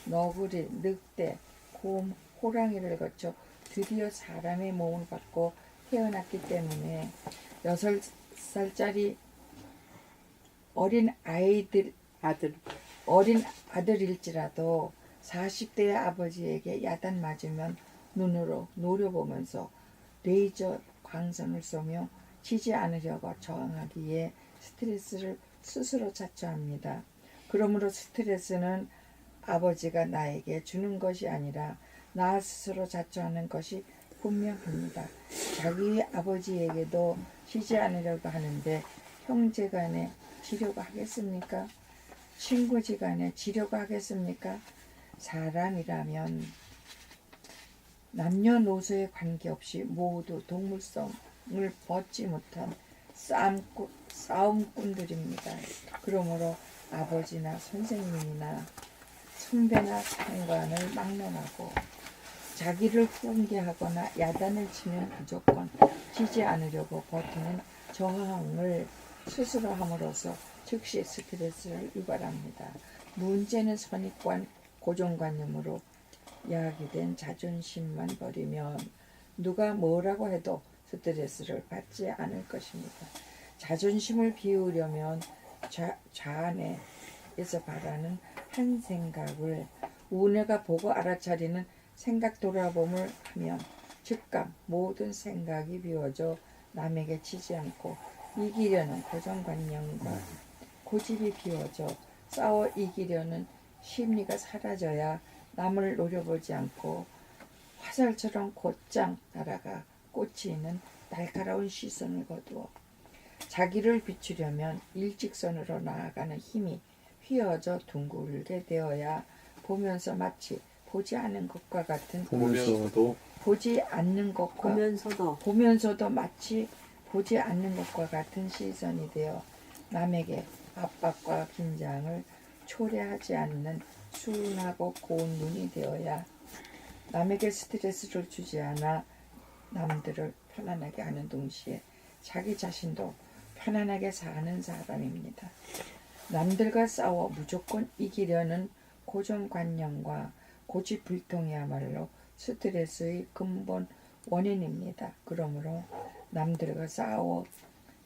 너구리, 늑대, 곰, 호랑이를 거쳐 드디어 사람의 몸을 받고 태어났기 때문에 6살짜리 어린 아들일지라도 40대의 아버지에게 야단 맞으면 눈으로 노려보면서 레이저 광선을 쏘며 지지 않으려고 저항하기에 스트레스를 스스로 자초합니다. 그러므로 스트레스는 아버지가 나에게 주는 것이 아니라 나 스스로 자초하는 것이 분명합니다. 자기 아버지에게도 지지 않으려고 하는데 형제간에 지려고 하겠습니까? 친구지간에 지려고 하겠습니까? 사람이라면 남녀노소에 관계없이 모두 동물성을 벗지 못한 싸움꾼들입니다. 그러므로 아버지나 선생님이나 선배나 상관을 막론하고 자기를 훈계하거나 야단을 치면 무조건 지지 않으려고 버티는 저항을 스스로 함으로써 즉시 스트레스를 유발합니다. 문제는 선입관 고정관념으로 야기된 자존심만 버리면 누가 뭐라고 해도 스트레스를 받지 않을 것입니다. 자존심을 비우려면 좌안에서 바라는 한 생각을 우뇌가 보고 알아차리는 생각 돌아봄을 하면 즉각 모든 생각이 비워져 남에게 지지 않고 이기려는 고정관념과 고집이 비워져 싸워 이기려는 심리가 사라져야 남을 노려보지 않고 화살처럼 곧장 날아가 꽂히는 날카로운 시선을 거두어 자기를 비추려면 일직선으로 나아가는 힘이 휘어져 둥글게 되어야 보면서 마치 보지 않은 것과 같은 보지 않는 것과 보면서도 마치 보지 않는 것과 같은 시선이 되어 남에게 압박과 긴장을 초래하지 않는 순하고 고운 눈이 되어야 남에게 스트레스를 주지 않아 남들을 편안하게 하는 동시에 자기 자신도 편안하게 사는 사람입니다. 남들과 싸워 무조건 이기려는 고정관념과 고집불통이야말로 스트레스의 근본 원인입니다. 그러므로 남들과 싸워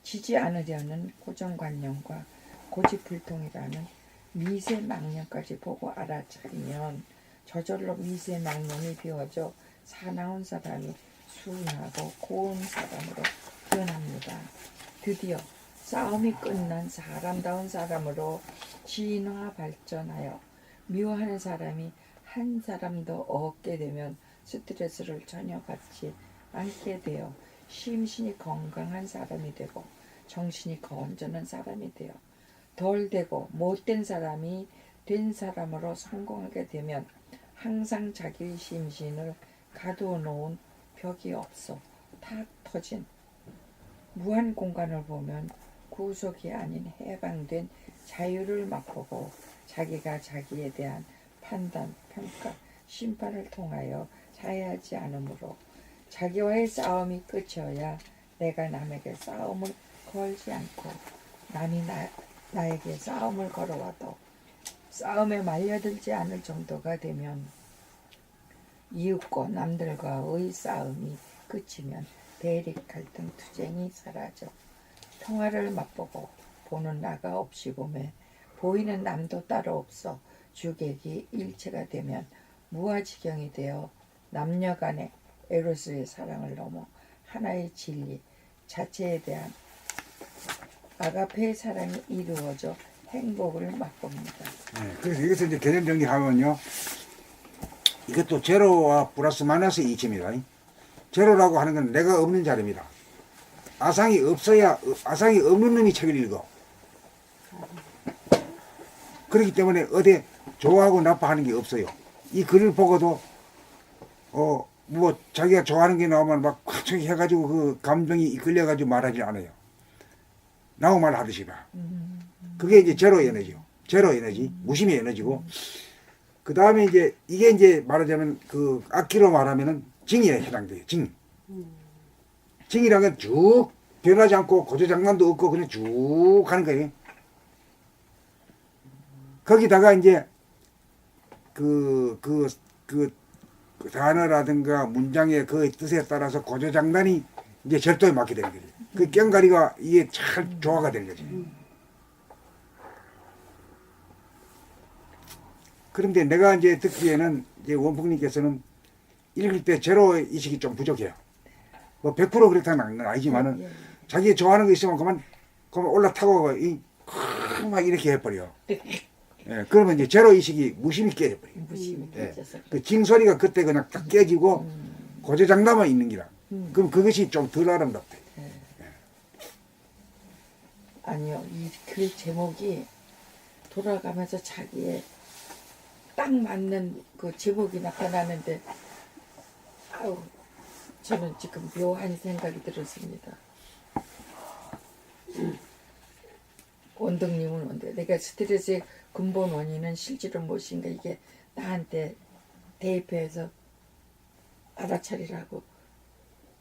지지 않으려는 고정관념과 고집불통이라는 미세망념까지 보고 알아차리면 저절로 미세망념이 비워져 사나운 사람이 순하고 고운 사람으로 변합니다. 드디어 싸움이 끝난 사람다운 사람으로 진화 발전하여 미워하는 사람이 한 사람도 없게 되면 스트레스를 전혀 받지 않게 되어 심신이 건강한 사람이 되고 정신이 건전한 사람이 되어 덜 되고 못된 사람이 된 사람으로 성공하게 되면 항상 자기 심신을 가두어 놓은 벽이 없어 탁 터진 무한 공간을 보면 구속이 아닌 해방된 자유를 맛보고 자기가 자기에 대한 판단, 평가, 심판을 통하여 자해하지 않으므로 자기와의 싸움이 끝이어야 내가 남에게 싸움을 걸지 않고 남이 나에게 싸움을 걸어와도 싸움에 말려들지 않을 정도가 되면 이웃과 남들과의 싸움이 끝이면 대립, 갈등, 투쟁이 사라져 평화를 맛보고 보는 나가 없이 보매 보이는 남도 따로 없어 주객이 일체가 되면 무아지경이 되어 남녀 간의 에로스의 사랑을 넘어 하나의 진리 자체에 대한 아가페의 사랑이 이루어져 행복을 맛봅니다. 네, 그래서 이것을 이제 개념 정리하면요. 이것도 제로와 플러스 마이너스 이치입니다. 제로라고 하는 건 내가 없는 자리입니다. 아상이 없어야, 아상이 없는 놈이 책을 읽어. 그렇기 때문에 어디 좋아하고 나빠하는 게 없어요. 이 글을 보고도, 뭐, 자기가 좋아하는 게 나오면 막 콱 해가지고 그 감정이 이끌려가지고 말하지 않아요. 나하고 말하듯이 봐. 그게 이제 제로 에너지요. 제로 에너지, 무심의 에너지고. 그 다음에 이제, 이게 이제 말하자면 그 악기로 말하면은 징에 해당돼요. 징. 징이라는 건 쭉 변하지 않고 고조장난도 없고 그냥 쭉 가는 거예요. 거기다가 이제 그 단어라든가 문장의 그 뜻에 따라서 고조장단이 이제 절도에 맞게 되는 거죠. 그 깽가리가 이게 잘 조화가 되는 거지. 그런데 내가 이제 듣기에는 이제 원풍님께서는 읽을 때 제로 의식이 좀 부족해요. 뭐 100% 그렇다는 건 아니지만은 자기 좋아하는 거 있으면 그만 올라타고 막 이렇게 해버려. 예, 그러면 이제 제로 의식이 무심히 깨져버려. 무심히 예. 깨져서 그 징소리가 그때 그냥 딱 깨지고 고조장담만 있는 기라. 그럼 그것이 좀 덜 아름답대. 아니요, 이 글 제목이 돌아가면서 자기의 딱 맞는 그 제목이 나타나는데, 아우, 저는 지금 묘한 생각이 들었습니다. 원덕님은 뭔데? 내가 스트레스의 근본 원인은 실제로 무엇인가 이게 나한테 대입해서 알아차리라고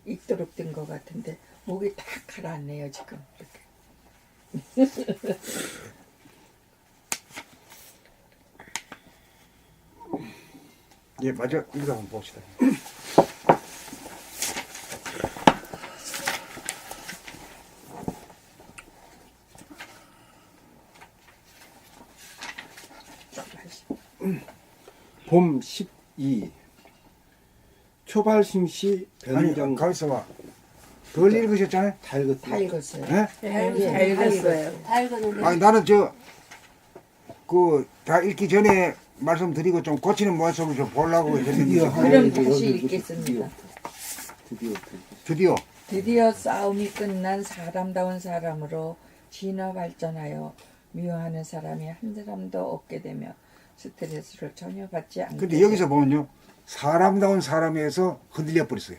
읽도록 된 것 같은데 목이 딱 가라앉네요 지금. 이렇게. 예, 맞아. 이거 한번 봅시다. 봄 12 초발심시 아니, 변장 가만있어 봐. 덜 읽으셨잖아요? 다 읽었어요. 다 읽었어요. 예? 다 읽었어요. 다 읽었는데 아니, 나는 다 읽기 전에 말씀드리고 좀 고치는 모습을 좀 보려고 했는데, 그럼 다시 읽겠습니다. 드디어. 드디어 싸움이 끝난 사람다운 사람으로 진화 발전하여 미워하는 사람이 한 사람도 없게 되며 스트레스를 전혀 받지 않게 근데 여기서 보면요. 사람다운 사람에서 흔들려 버렸어요.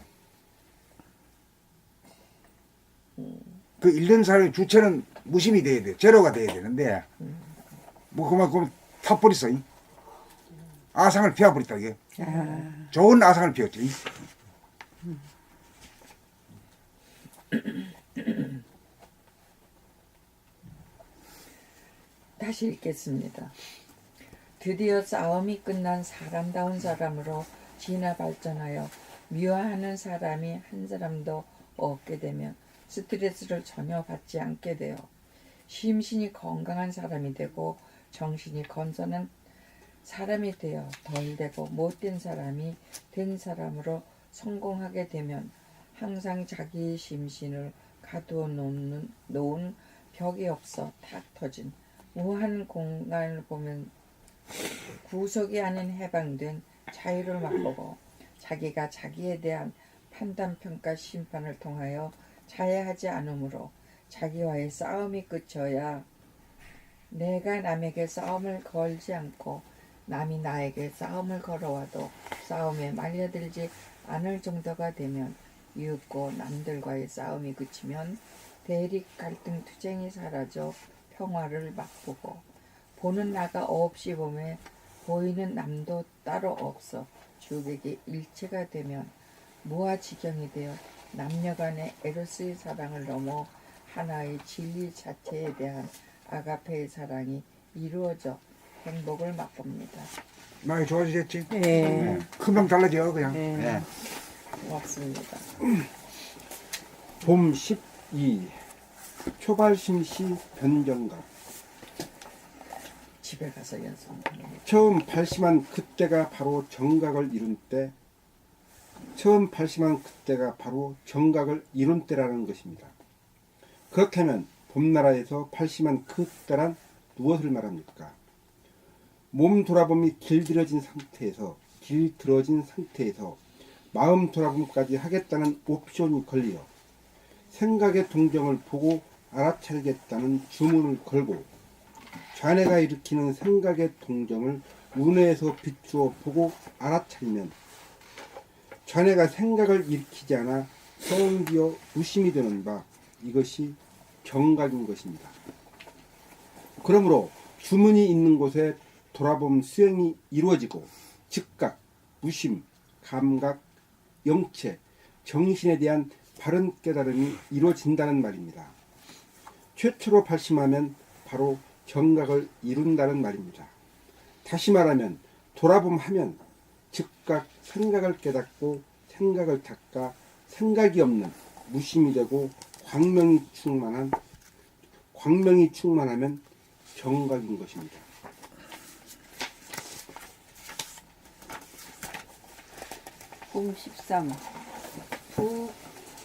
그 읽는 사람의 주체는 무심이 돼야 돼. 제로가 돼야 되는데, 뭐, 그만 타버렸어. 아상을 피워버렸다, 이게. 좋은 아상을 피웠지. 다시 읽겠습니다. 드디어 싸움이 끝난 사람다운 사람으로 진화 발전하여 미워하는 사람이 한 사람도 없게 되면 스트레스를 전혀 받지 않게 되어 심신이 건강한 사람이 되고 정신이 건전한 사람이 되어 덜 되고 못된 사람이 된 사람으로 성공하게 되면 항상 자기 심신을 가두어 놓은 벽이 없어 탁 터진 무한 공간을 보면 구속이 아닌 해방된 자유를 맛보고 자기가 자기에 대한 판단평가 심판을 통하여 자해하지 않으므로 자기와의 싸움이 그쳐야 내가 남에게 싸움을 걸지 않고 남이 나에게 싸움을 걸어와도 싸움에 말려들지 않을 정도가 되면 이윽고 남들과의 싸움이 그치면 대립 갈등 투쟁이 사라져 평화를 맛보고 보는 나가 없이 보매 보이는 남도 따로 없어 주객이 일체가 되면 무아지경이 되어 남녀간의 에로스의 사랑을 넘어 하나의 진리 자체에 대한 아가페의 사랑이 이루어져 행복을 맛봅니다. 많이 좋아지겠지? 네. 금방 달라져 그냥. 네. 네. 고맙습니다. 봄 12. 초발심시 변정각. 집에 가서 연습. 처음 발심한 그때가 바로 정각을 이룬 때, 처음 발심한 그때가 바로 정각을 이룬 때라는 것입니다. 그렇다면 봄나라에서 발심한 그때란 무엇을 말합니까? 몸 돌아봄이 길들어진 상태에서 마음 돌아봄까지 하겠다는 옵션이 걸려 생각의 동정을 보고 알아차리겠다는 주문을 걸고 좌뇌가 일으키는 생각의 동정을 우뇌에서 비추어 보고 알아차리면 좌뇌가 생각을 일으키지 않아 서운비어 무심이 되는 바 이것이 정각인 것입니다. 그러므로 주문이 있는 곳에 돌아봄 수행이 이루어지고 즉각, 무심, 감각, 영체, 정신에 대한 바른 깨달음이 이루어진다는 말입니다. 최초로 발심하면 바로 정각을 이룬다는 말입니다. 다시 말하면 돌아봄하면 즉각 생각을 깨닫고 생각을 닦아 생각이 없는 무심이 되고 광명이 충만하면 정각인 것입니다. 봄 13. 부,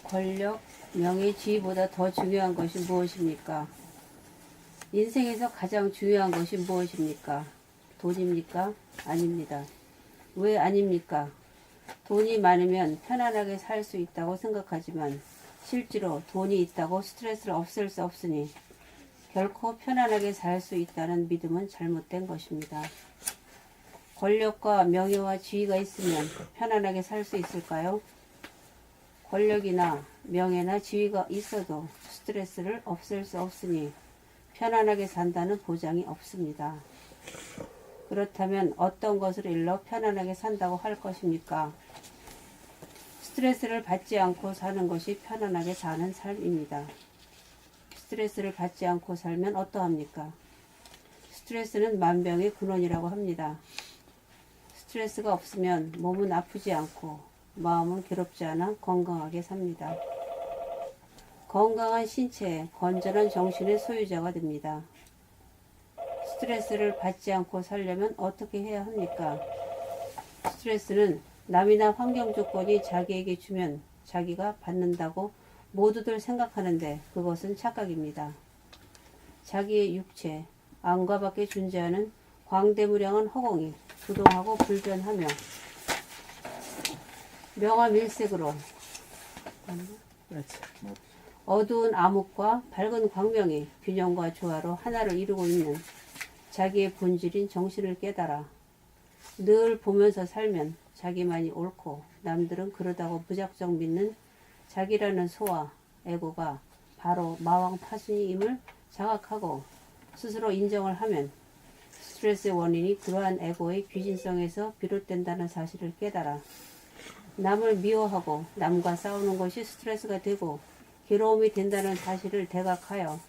권력, 명예, 지위보다 더 중요한 것이 무엇입니까? 인생에서 가장 중요한 것이 무엇입니까? 돈입니까? 아닙니다. 왜 아닙니까? 돈이 많으면 편안하게 살 수 있다고 생각하지만 실제로 돈이 있다고 스트레스를 없앨 수 없으니 결코 편안하게 살 수 있다는 믿음은 잘못된 것입니다. 권력과 명예와 지위가 있으면 편안하게 살 수 있을까요? 권력이나 명예나 지위가 있어도 스트레스를 없앨 수 없으니 편안하게 산다는 보장이 없습니다. 그렇다면 어떤 것을 일러 편안하게 산다고 할 것입니까? 스트레스를 받지 않고 사는 것이 편안하게 사는 삶입니다. 스트레스를 받지 않고 살면 어떠합니까? 스트레스는 만병의 근원이라고 합니다. 스트레스가 없으면 몸은 아프지 않고 마음은 괴롭지 않아 건강하게 삽니다. 건강한 신체에 건전한 정신의 소유자가 됩니다. 스트레스를 받지 않고 살려면 어떻게 해야 합니까? 스트레스는 남이나 환경 조건이 자기에게 주면 자기가 받는다고 모두들 생각하는데 그것은 착각입니다. 자기의 육체, 안과 밖에 존재하는 광대무량한 허공이 부동하고 불변하며 명암일색으로 어두운 암흑과 밝은 광명이 균형과 조화로 하나를 이루고 있는 자기의 본질인 정신을 깨달아 늘 보면서 살면 자기만이 옳고 남들은 그러다고 무작정 믿는 자기라는 소와 에고가 바로 마왕 파순이임을 자각하고 스스로 인정을 하면 스트레스의 원인이 그러한 에고의 귀신성에서 비롯된다는 사실을 깨달아 남을 미워하고 남과 싸우는 것이 스트레스가 되고 괴로움이 된다는 사실을 대각하여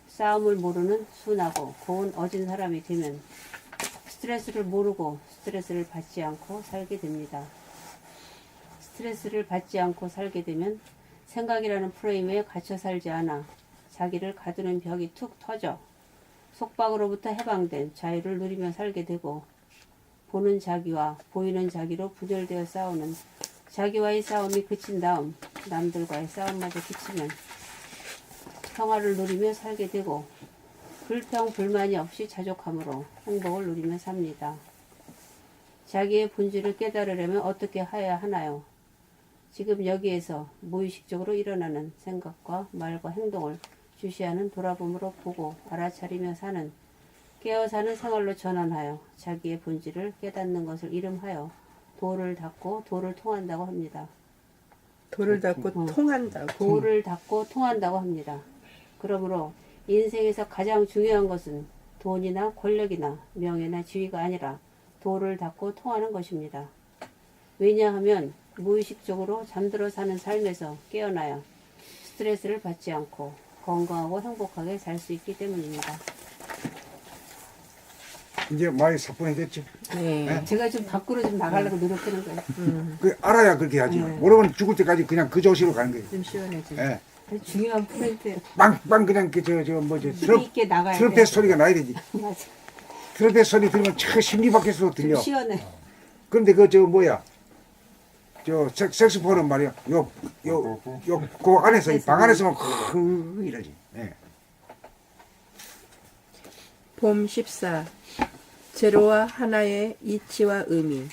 싸움을 모르는 순하고 고운 어진 사람이 되면 스트레스를 모르고 스트레스를 받지 않고 살게 됩니다. 스트레스를 받지 않고 살게 되면 생각이라는 프레임에 갇혀 살지 않아 자기를 가두는 벽이 툭 터져 속박으로부터 해방된 자유를 누리며 살게 되고 보는 자기와 보이는 자기로 분열되어 싸우는 자기와의 싸움이 그친 다음 남들과의 싸움마저 그치면 평화를 누리며 살게 되고 불평 불만이 없이 자족함으로 행복을 누리며 삽니다. 자기의 본질을 깨달으려면 어떻게 해야 하나요? 지금 여기에서 무의식적으로 일어나는 생각과 말과 행동을 주시하는 돌아봄으로 보고 알아차리며 사는 깨어 사는 생활로 전환하여 자기의 본질을 깨닫는 것을 이름하여 도를 닫고 도를 통한다고 합니다. 돌을 닫고 통한다고. 도를 닫고 통한다고 합니다. 그러므로 인생에서 가장 중요한 것은 돈이나 권력이나 명예나 지위가 아니라 도를 닫고 통하는 것입니다. 왜냐하면 무의식적으로 잠들어 사는 삶에서 깨어나야 스트레스를 받지 않고 건강하고 행복하게 살 수 있기 때문입니다. 이제 많이 사뿐해졌죠. 네. 제가 좀 밖으로 좀 나가려고 노력하는 거예요. 그 알아야 그렇게 하지. 모르면 죽을 때까지 그냥 그 조시로 가는 거예요. 좀 시원해지. 예. 중요한 포인트예요. 빵빵 그냥 저 뭐지 힘 있게 나가야 돼. 트럼펫 소리가 나야 되지. 맞아. 트럼펫 소리 들으면 저 심리 밖에서도 들려. 좀 시원해. 그런데 그 저 뭐야 저 색소폰은 말이야 그 안에서 이 방 안에서만 이러지. 예. 봄 14. 제로와 하나의 이치와 의미.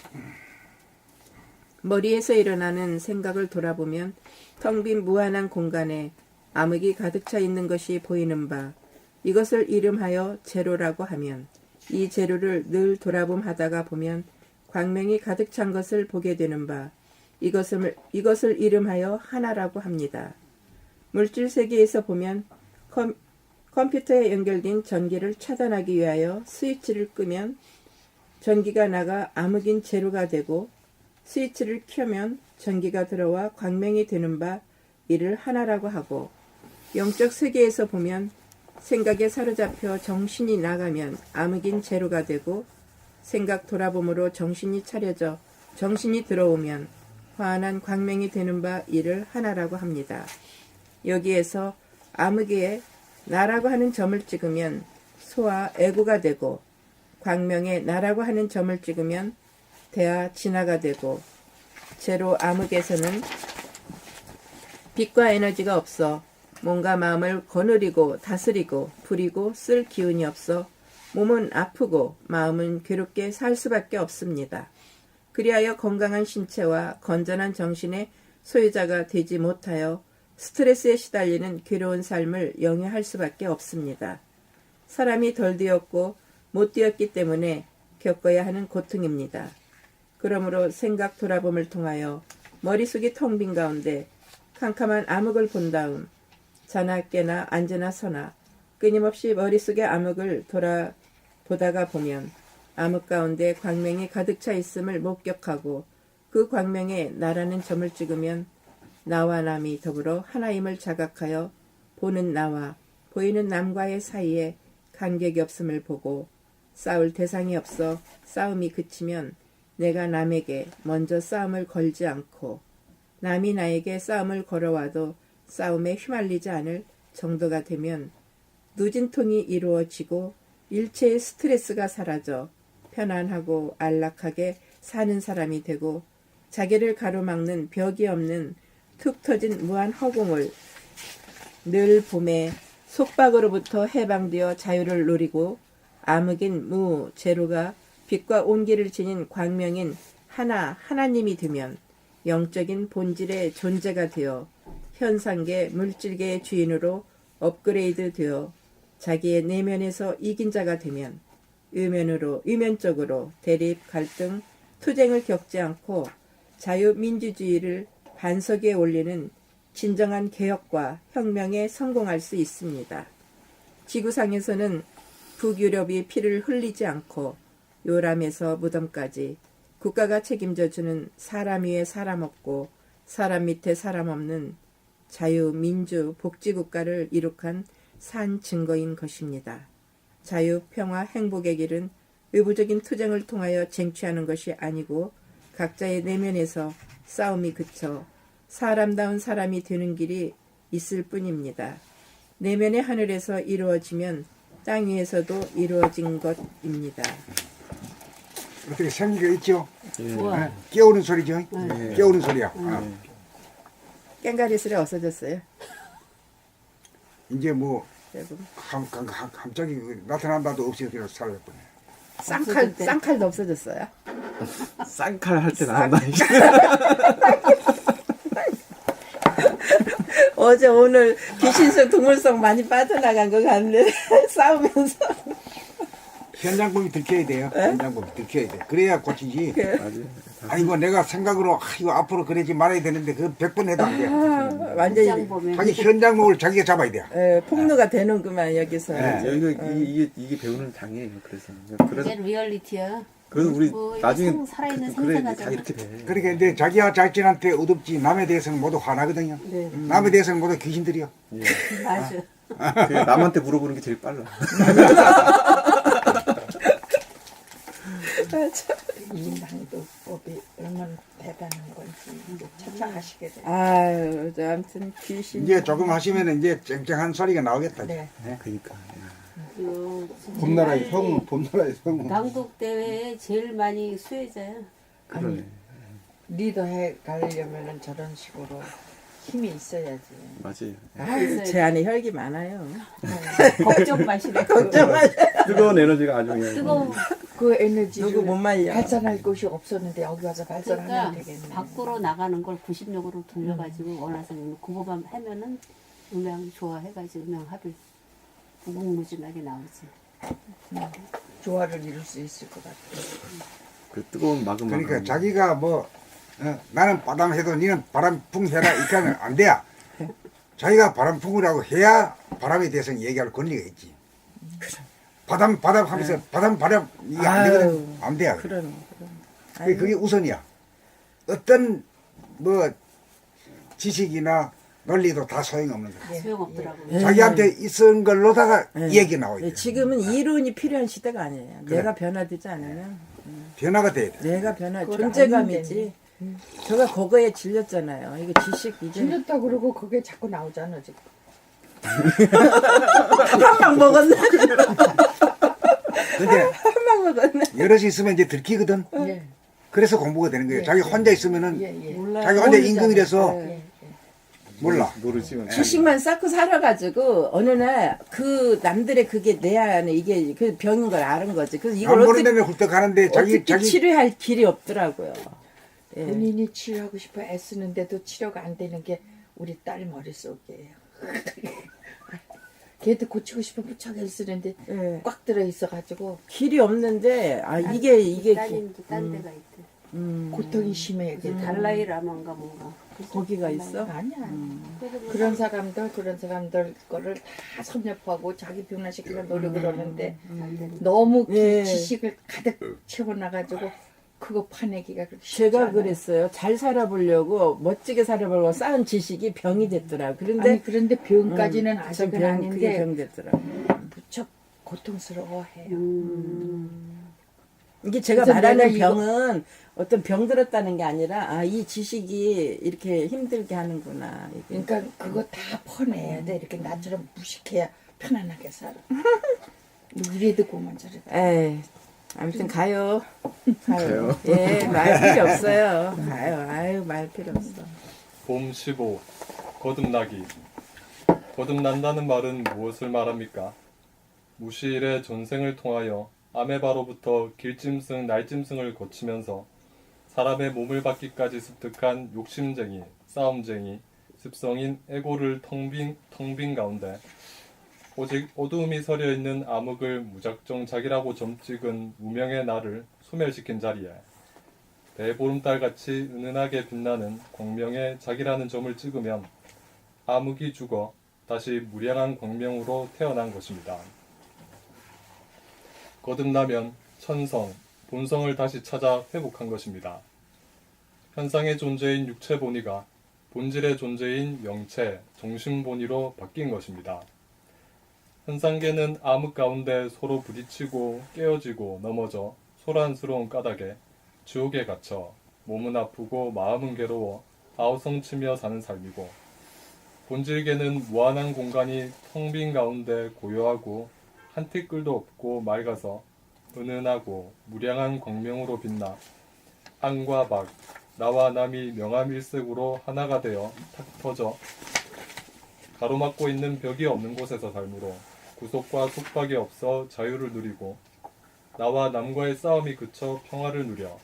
머리에서 일어나는 생각을 돌아보면 텅 빈 무한한 공간에 암흑이 가득 차 있는 것이 보이는 바, 이것을 이름하여 제로라고 하면, 이 제로를 늘 돌아봄하다가 보면 광명이 가득 찬 것을 보게 되는 바, 이것을 이름하여 하나라고 합니다. 물질 세계에서 보면 컴퓨터에 연결된 전기를 차단하기 위하여 스위치를 끄면 전기가 나가 암흑인 제로가 되고, 스위치를 켜면 전기가 들어와 광명이 되는 바, 이를 하나라고 하고, 영적 세계에서 보면 생각에 사로잡혀 정신이 나가면 암흑인 제로가 되고, 생각 돌아봄으로 정신이 차려져 정신이 들어오면 환한 광명이 되는 바, 이를 하나라고 합니다. 여기에서 암흑에 나라고 하는 점을 찍으면 소와 애구가 되고, 광명에 나라고 하는 점을 찍으면 대하 진화가 되고, 제로 암흑에서는 빛과 에너지가 없어 몸과 마음을 거느리고 다스리고 부리고 쓸 기운이 없어 몸은 아프고 마음은 괴롭게 살 수밖에 없습니다. 그리하여 건강한 신체와 건전한 정신의 소유자가 되지 못하여 스트레스에 시달리는 괴로운 삶을 영위할 수밖에 없습니다. 사람이 덜 되었고 못 되었기 때문에 겪어야 하는 고통입니다. 그러므로 생각 돌아봄을 통하여 머릿속이 텅 빈 가운데 캄캄한 암흑을 본 다음 자나 깨나 앉으나 서나 끊임없이 머릿속의 암흑을 돌아보다가 보면 암흑 가운데 광명이 가득 차 있음을 목격하고, 그 광명에 나라는 점을 찍으면 나와 남이 더불어 하나임을 자각하여 보는 나와 보이는 남과의 사이에 간격이 없음을 보고, 싸울 대상이 없어 싸움이 그치면 내가 남에게 먼저 싸움을 걸지 않고 남이 나에게 싸움을 걸어와도 싸움에 휘말리지 않을 정도가 되면 누진통이 이루어지고 일체의 스트레스가 사라져 편안하고 안락하게 사는 사람이 되고, 자기를 가로막는 벽이 없는 툭 터진 무한 허공을 늘 봄에 속박으로부터 해방되어 자유를 누리고, 암흑인 무 제로가 빛과 온기를 지닌 광명인 하나님이 되면 영적인 본질의 존재가 되어 현상계 물질계의 주인으로 업그레이드 되어 자기의 내면에서 이긴 자가 되면 의면적으로 대립, 갈등, 투쟁을 겪지 않고 자유민주주의를 반석 위에 올리는 진정한 개혁과 혁명에 성공할 수 있습니다. 지구상에서는 북유럽이 피를 흘리지 않고 요람에서 무덤까지 국가가 책임져주는 사람 위에 사람 없고 사람 밑에 사람 없는 자유민주 복지국가를 이룩한 산 증거인 것입니다. 자유, 평화, 행복의 길은 의부적인 투쟁을 통하여 쟁취하는 것이 아니고 각자의 내면에서 싸움이 그쳐 사람다운 사람이 되는 길이 있을 뿐입니다. 내면의 하늘에서 이루어지면 땅 위에서도 이루어진 것입니다. 어떻게 생기가 있죠? 우와. 예? 깨우는 소리죠? 깨우는 소리야. 깽가리 소리 없어졌어요. 이제 뭐 여러분. 갑자기 나타난다도 없이 그냥 살아버려. 쌍칼도 없어졌어요. 쌍칼 할 때는 안 나요. 어제 오늘 귀신성 동물성 많이 빠져나간 것 같네. 싸우면서. 현장범이 들켜야 돼요. 현장범이 들켜야 돼. 그래야 고치지. 맞아요. 아이고 내가 생각으로 이거 앞으로 그러지 말아야 되는데 그 100번 해도 안 돼. 완전히 현장 보면 자기 현장범을 자기가 잡아야 돼. 폭로가 되는구만 여기서. 네. 이게 배우는 장이에요. 그래서 이제 리얼리티야. 그래서 우리 뭐 나중에 살아있는 그래 다 생생하잖아. 이렇게 돼. 그러니까 이제 자기와 자신한테 의롭지 남에 대해서는 모두 화나거든요. 네. 남에 대해서는 모두 귀신들이요. 맞아. 그 남한테 물어보는 게 제일 빨라. 인간도법이 얼마나 대단한 건지 이제 찾아가시게 돼요. 아유, 저 아무튼 귀신. 이제 조금 하시면 이제 쨍쨍한 소리가 나오겠다. 네. 그러니까. 봄나라의 성우, 봄나라의 성우. 당독 대회에 제일 많이 수혜자야. 그러네. 리더해 가려면은 저런 식으로 힘이 있어야지. 맞아요. 아유, 제 안에 혈기 많아요. 걱정 마시래. 뜨거운 에너지가 아주 그냥. 뜨거운. 그 에너지를 누구 못 말려. 발산할 곳이 없었는데 여기 와서 발산하면 그러니까 되겠네. 밖으로 나가는 걸 90력으로 돌려가지고 원해서 그거만 하면은 음향 좋아해가지고 음향 합을 무궁무진하게 나오지. 조화를 이룰 수 있을 것 같아. 그 뜨거운 마그마. 그러니까 자기가 뭐 나는 바람해도 니는 바람풍 해라 이렇게 하면 안 돼. 자기가 바람풍이라고 해야 바람에 대해서 얘기할 권리가 있지. 바람 하면서 바람 이게 안 되거든. 안 돼. 그럼. 그게 우선이야. 어떤 뭐 지식이나 논리도 다 소용없는 거야. 소용없더라고요. 자기한테 있은 걸로다가 얘기 나와야 돼. 지금은 이론이 필요한 시대가 아니에요. 그래. 내가 변화되지 않으면 변화가 돼야 돼. 내가 변화 그걸 존재감이지. 제가 그거에 질렸잖아요. 이거 지식 이제 틀렸다 그러고 그게 자꾸 나오잖아 지금. 한방 먹었네. 근데 한방 먹었네. 여럿이 있으면 이제 들키거든. 예. 그래서 공부가 되는 거예요. 자기 혼자 있으면은 예. 몰라. 자기 혼자 임금이라서 예. 몰라. 모르지. 지식만 쌓고 살아가지고 어느 날 그 남들의 그게 내 안에 이게 그 병인 걸 아는 거지. 그래서 안 이걸 보는 어떻게 데는 훌떡하는데 자기 치료할 길이 없더라고요. 예. 본인이 치료하고 싶어 애쓰는데도 치료가 안 되는 게 우리 딸 머릿속이에요. 걔도 고치고 싶어 무척 애쓰는데 예. 꽉 들어 있어가지고 길이 없는데 이게 따님도 딴 데가 있대. 고통이 심해. 걔 달라이 라마인가 뭔가. 거기가 있어? 아니야. 그래도 뭐 그런 사람들 거를 다 섭렵하고 자기 변화시키려 노력을 하는데 너무 예. 지식을 가득 채워놔가지고 그거 파내기가 그렇게 쉽지 제가 않아요. 그랬어요. 잘 살아보려고 멋지게 살아보려고 쌓은 지식이 병이 됐더라고. 아니 그런데 병까지는 전 아직은 그게 아닌데 병 됐더라고. 무척 고통스러워해요. 이게 제가 그래서 말하는 내가 이거- 병은 어떤 병 들었다는 게 아니라 이 지식이 이렇게 힘들게 하는구나. 이게. 그러니까 그거 다 퍼내야 돼. 이렇게 나처럼 무식해야 편안하게 살아. 이래도 고만 저래도. 에이, 아무튼 가요. 가요. 예, 말 필요 없어요. 가요. 아유, 말 필요 없어. 봄 15. 거듭나기. 거듭난다는 말은 무엇을 말합니까? 무시일의 전생을 통하여 아메바로부터 길짐승, 날짐승을 거치면서 사람의 몸을 받기까지 습득한 욕심쟁이, 싸움쟁이, 습성인 에고를 텅 빈 가운데 오직 어두움이 서려 있는 암흑을 무작정 자기라고 점찍은 무명의 나를 소멸시킨 자리에 대보름달같이 은은하게 빛나는 광명의 자기라는 점을 찍으면 암흑이 죽어 다시 무량한 광명으로 태어난 것입니다. 거듭나면 천성, 본성을 다시 찾아 회복한 것입니다. 현상의 존재인 육체 본의가 본질의 존재인 영체, 정신 본의로 바뀐 것입니다. 현상계는 암흑 가운데 서로 부딪히고 깨어지고 넘어져 소란스러운 까닭에 지옥에 갇혀 몸은 아프고 마음은 괴로워 아우성치며 사는 삶이고, 본질계는 무한한 공간이 텅 빈 가운데 고요하고 한 티끌도 없고 맑아서 은은하고 무량한 광명으로 빛나 안과 박, 나와 남이 명암일색으로 하나가 되어 탁 터져 가로막고 있는 벽이 없는 곳에서 살므로 구속과 속박이 없어 자유를 누리고 나와 남과의 싸움이 그쳐 평화를 누려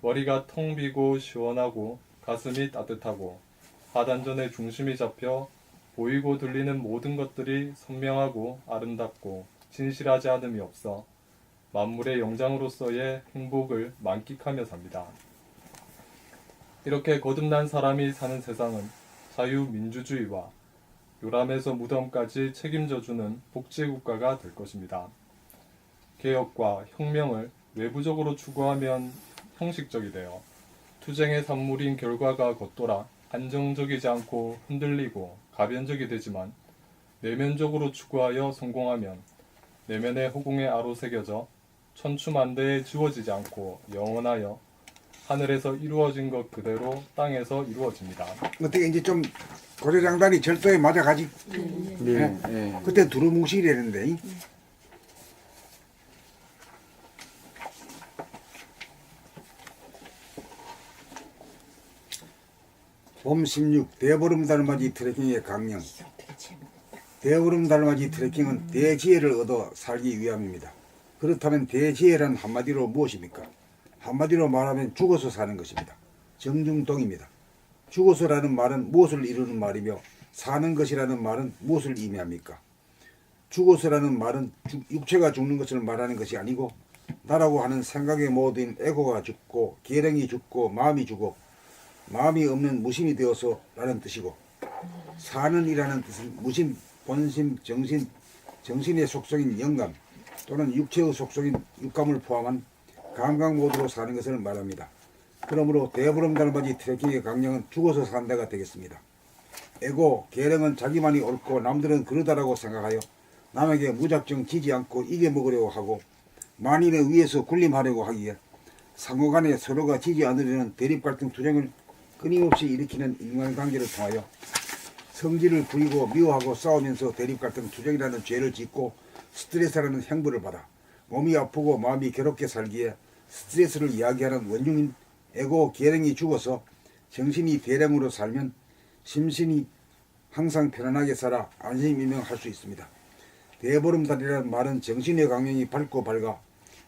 머리가 텅 비고 시원하고 가슴이 따뜻하고 하단전의 중심이 잡혀 보이고 들리는 모든 것들이 선명하고 아름답고 진실하지 않음이 없어 만물의 영장으로서의 행복을 만끽하며 삽니다. 이렇게 거듭난 사람이 사는 세상은 자유민주주의와 요람에서 무덤까지 책임져주는 복지국가가 될 것입니다. 개혁과 혁명을 외부적으로 추구하면 형식적이 되어 투쟁의 산물인 결과가 겉돌아 안정적이지 않고 흔들리고 가변적이 되지만 내면적으로 추구하여 성공하면 내면의 허공에 아로새겨져 천추만대에 지워지지 않고 영원하여 하늘에서 이루어진 것 그대로 땅에서 이루어집니다. 어떻게 이제 좀 고려장단이 절도에 맞아가지. 네. 네. 그때 두루뭉실이랬는데. 봄 16 대보름달맞이 트레킹의 강령. 대보름달맞이 트레킹은 대지혜를 얻어 살기 위함입니다. 그렇다면 대지혜란 한마디로 무엇입니까? 한마디로 말하면 죽어서 사는 것입니다. 정중동입니다. 죽어서라는 말은 무엇을 이루는 말이며 사는 것이라는 말은 무엇을 의미합니까? 죽어서라는 말은 육체가 죽는 것을 말하는 것이 아니고 나라고 하는 생각의 모든 에고가 죽고 계령이 죽고 마음이 죽고 마음이 없는 무심이 되어서 라는 뜻이고 사는 이라는 뜻은 무심, 본심, 정신, 정신의 속성인 영감 또는 육체의 속성인 육감을 포함한 감각 모드로 사는 것을 말합니다. 그러므로 대보름달맞이 트레킹의 강령은 죽어서 산다가 되겠습니다. 에고, 계령은 자기만이 옳고 남들은 그러다라고 생각하여 남에게 무작정 지지 않고 이겨먹으려고 하고 만인의 위에서 군림하려고 하기에 상호간에 서로가 지지 않으려는 대립갈등 투쟁을 끊임없이 일으키는 인간관계를 통하여 성질을 부리고 미워하고 싸우면서 대립갈등 투쟁이라는 죄를 짓고 스트레스라는 행보를 받아 몸이 아프고 마음이 괴롭게 살기에 스트레스를 이야기하는 원흉인 에고 계령이 죽어서 정신이 대령으로 살면 심신이 항상 편안하게 살아 안심이명할 수 있습니다. 대보름달이라는 말은 정신의 강령이 밝고 밝아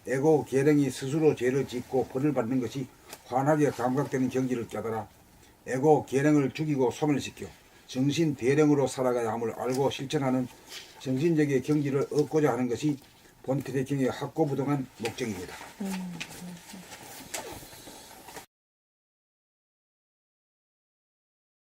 에고 계령이 스스로 죄를 짓고 벌을 받는 것이 환하게 감각되는 경지를 깨달아 에고 계령을 죽이고 소멸시켜 정신 대령으로 살아가야 함을 알고 실천하는 정신적인 경지를 얻고자 하는 것이 본 트레킹의 확고부동한 목적입니다.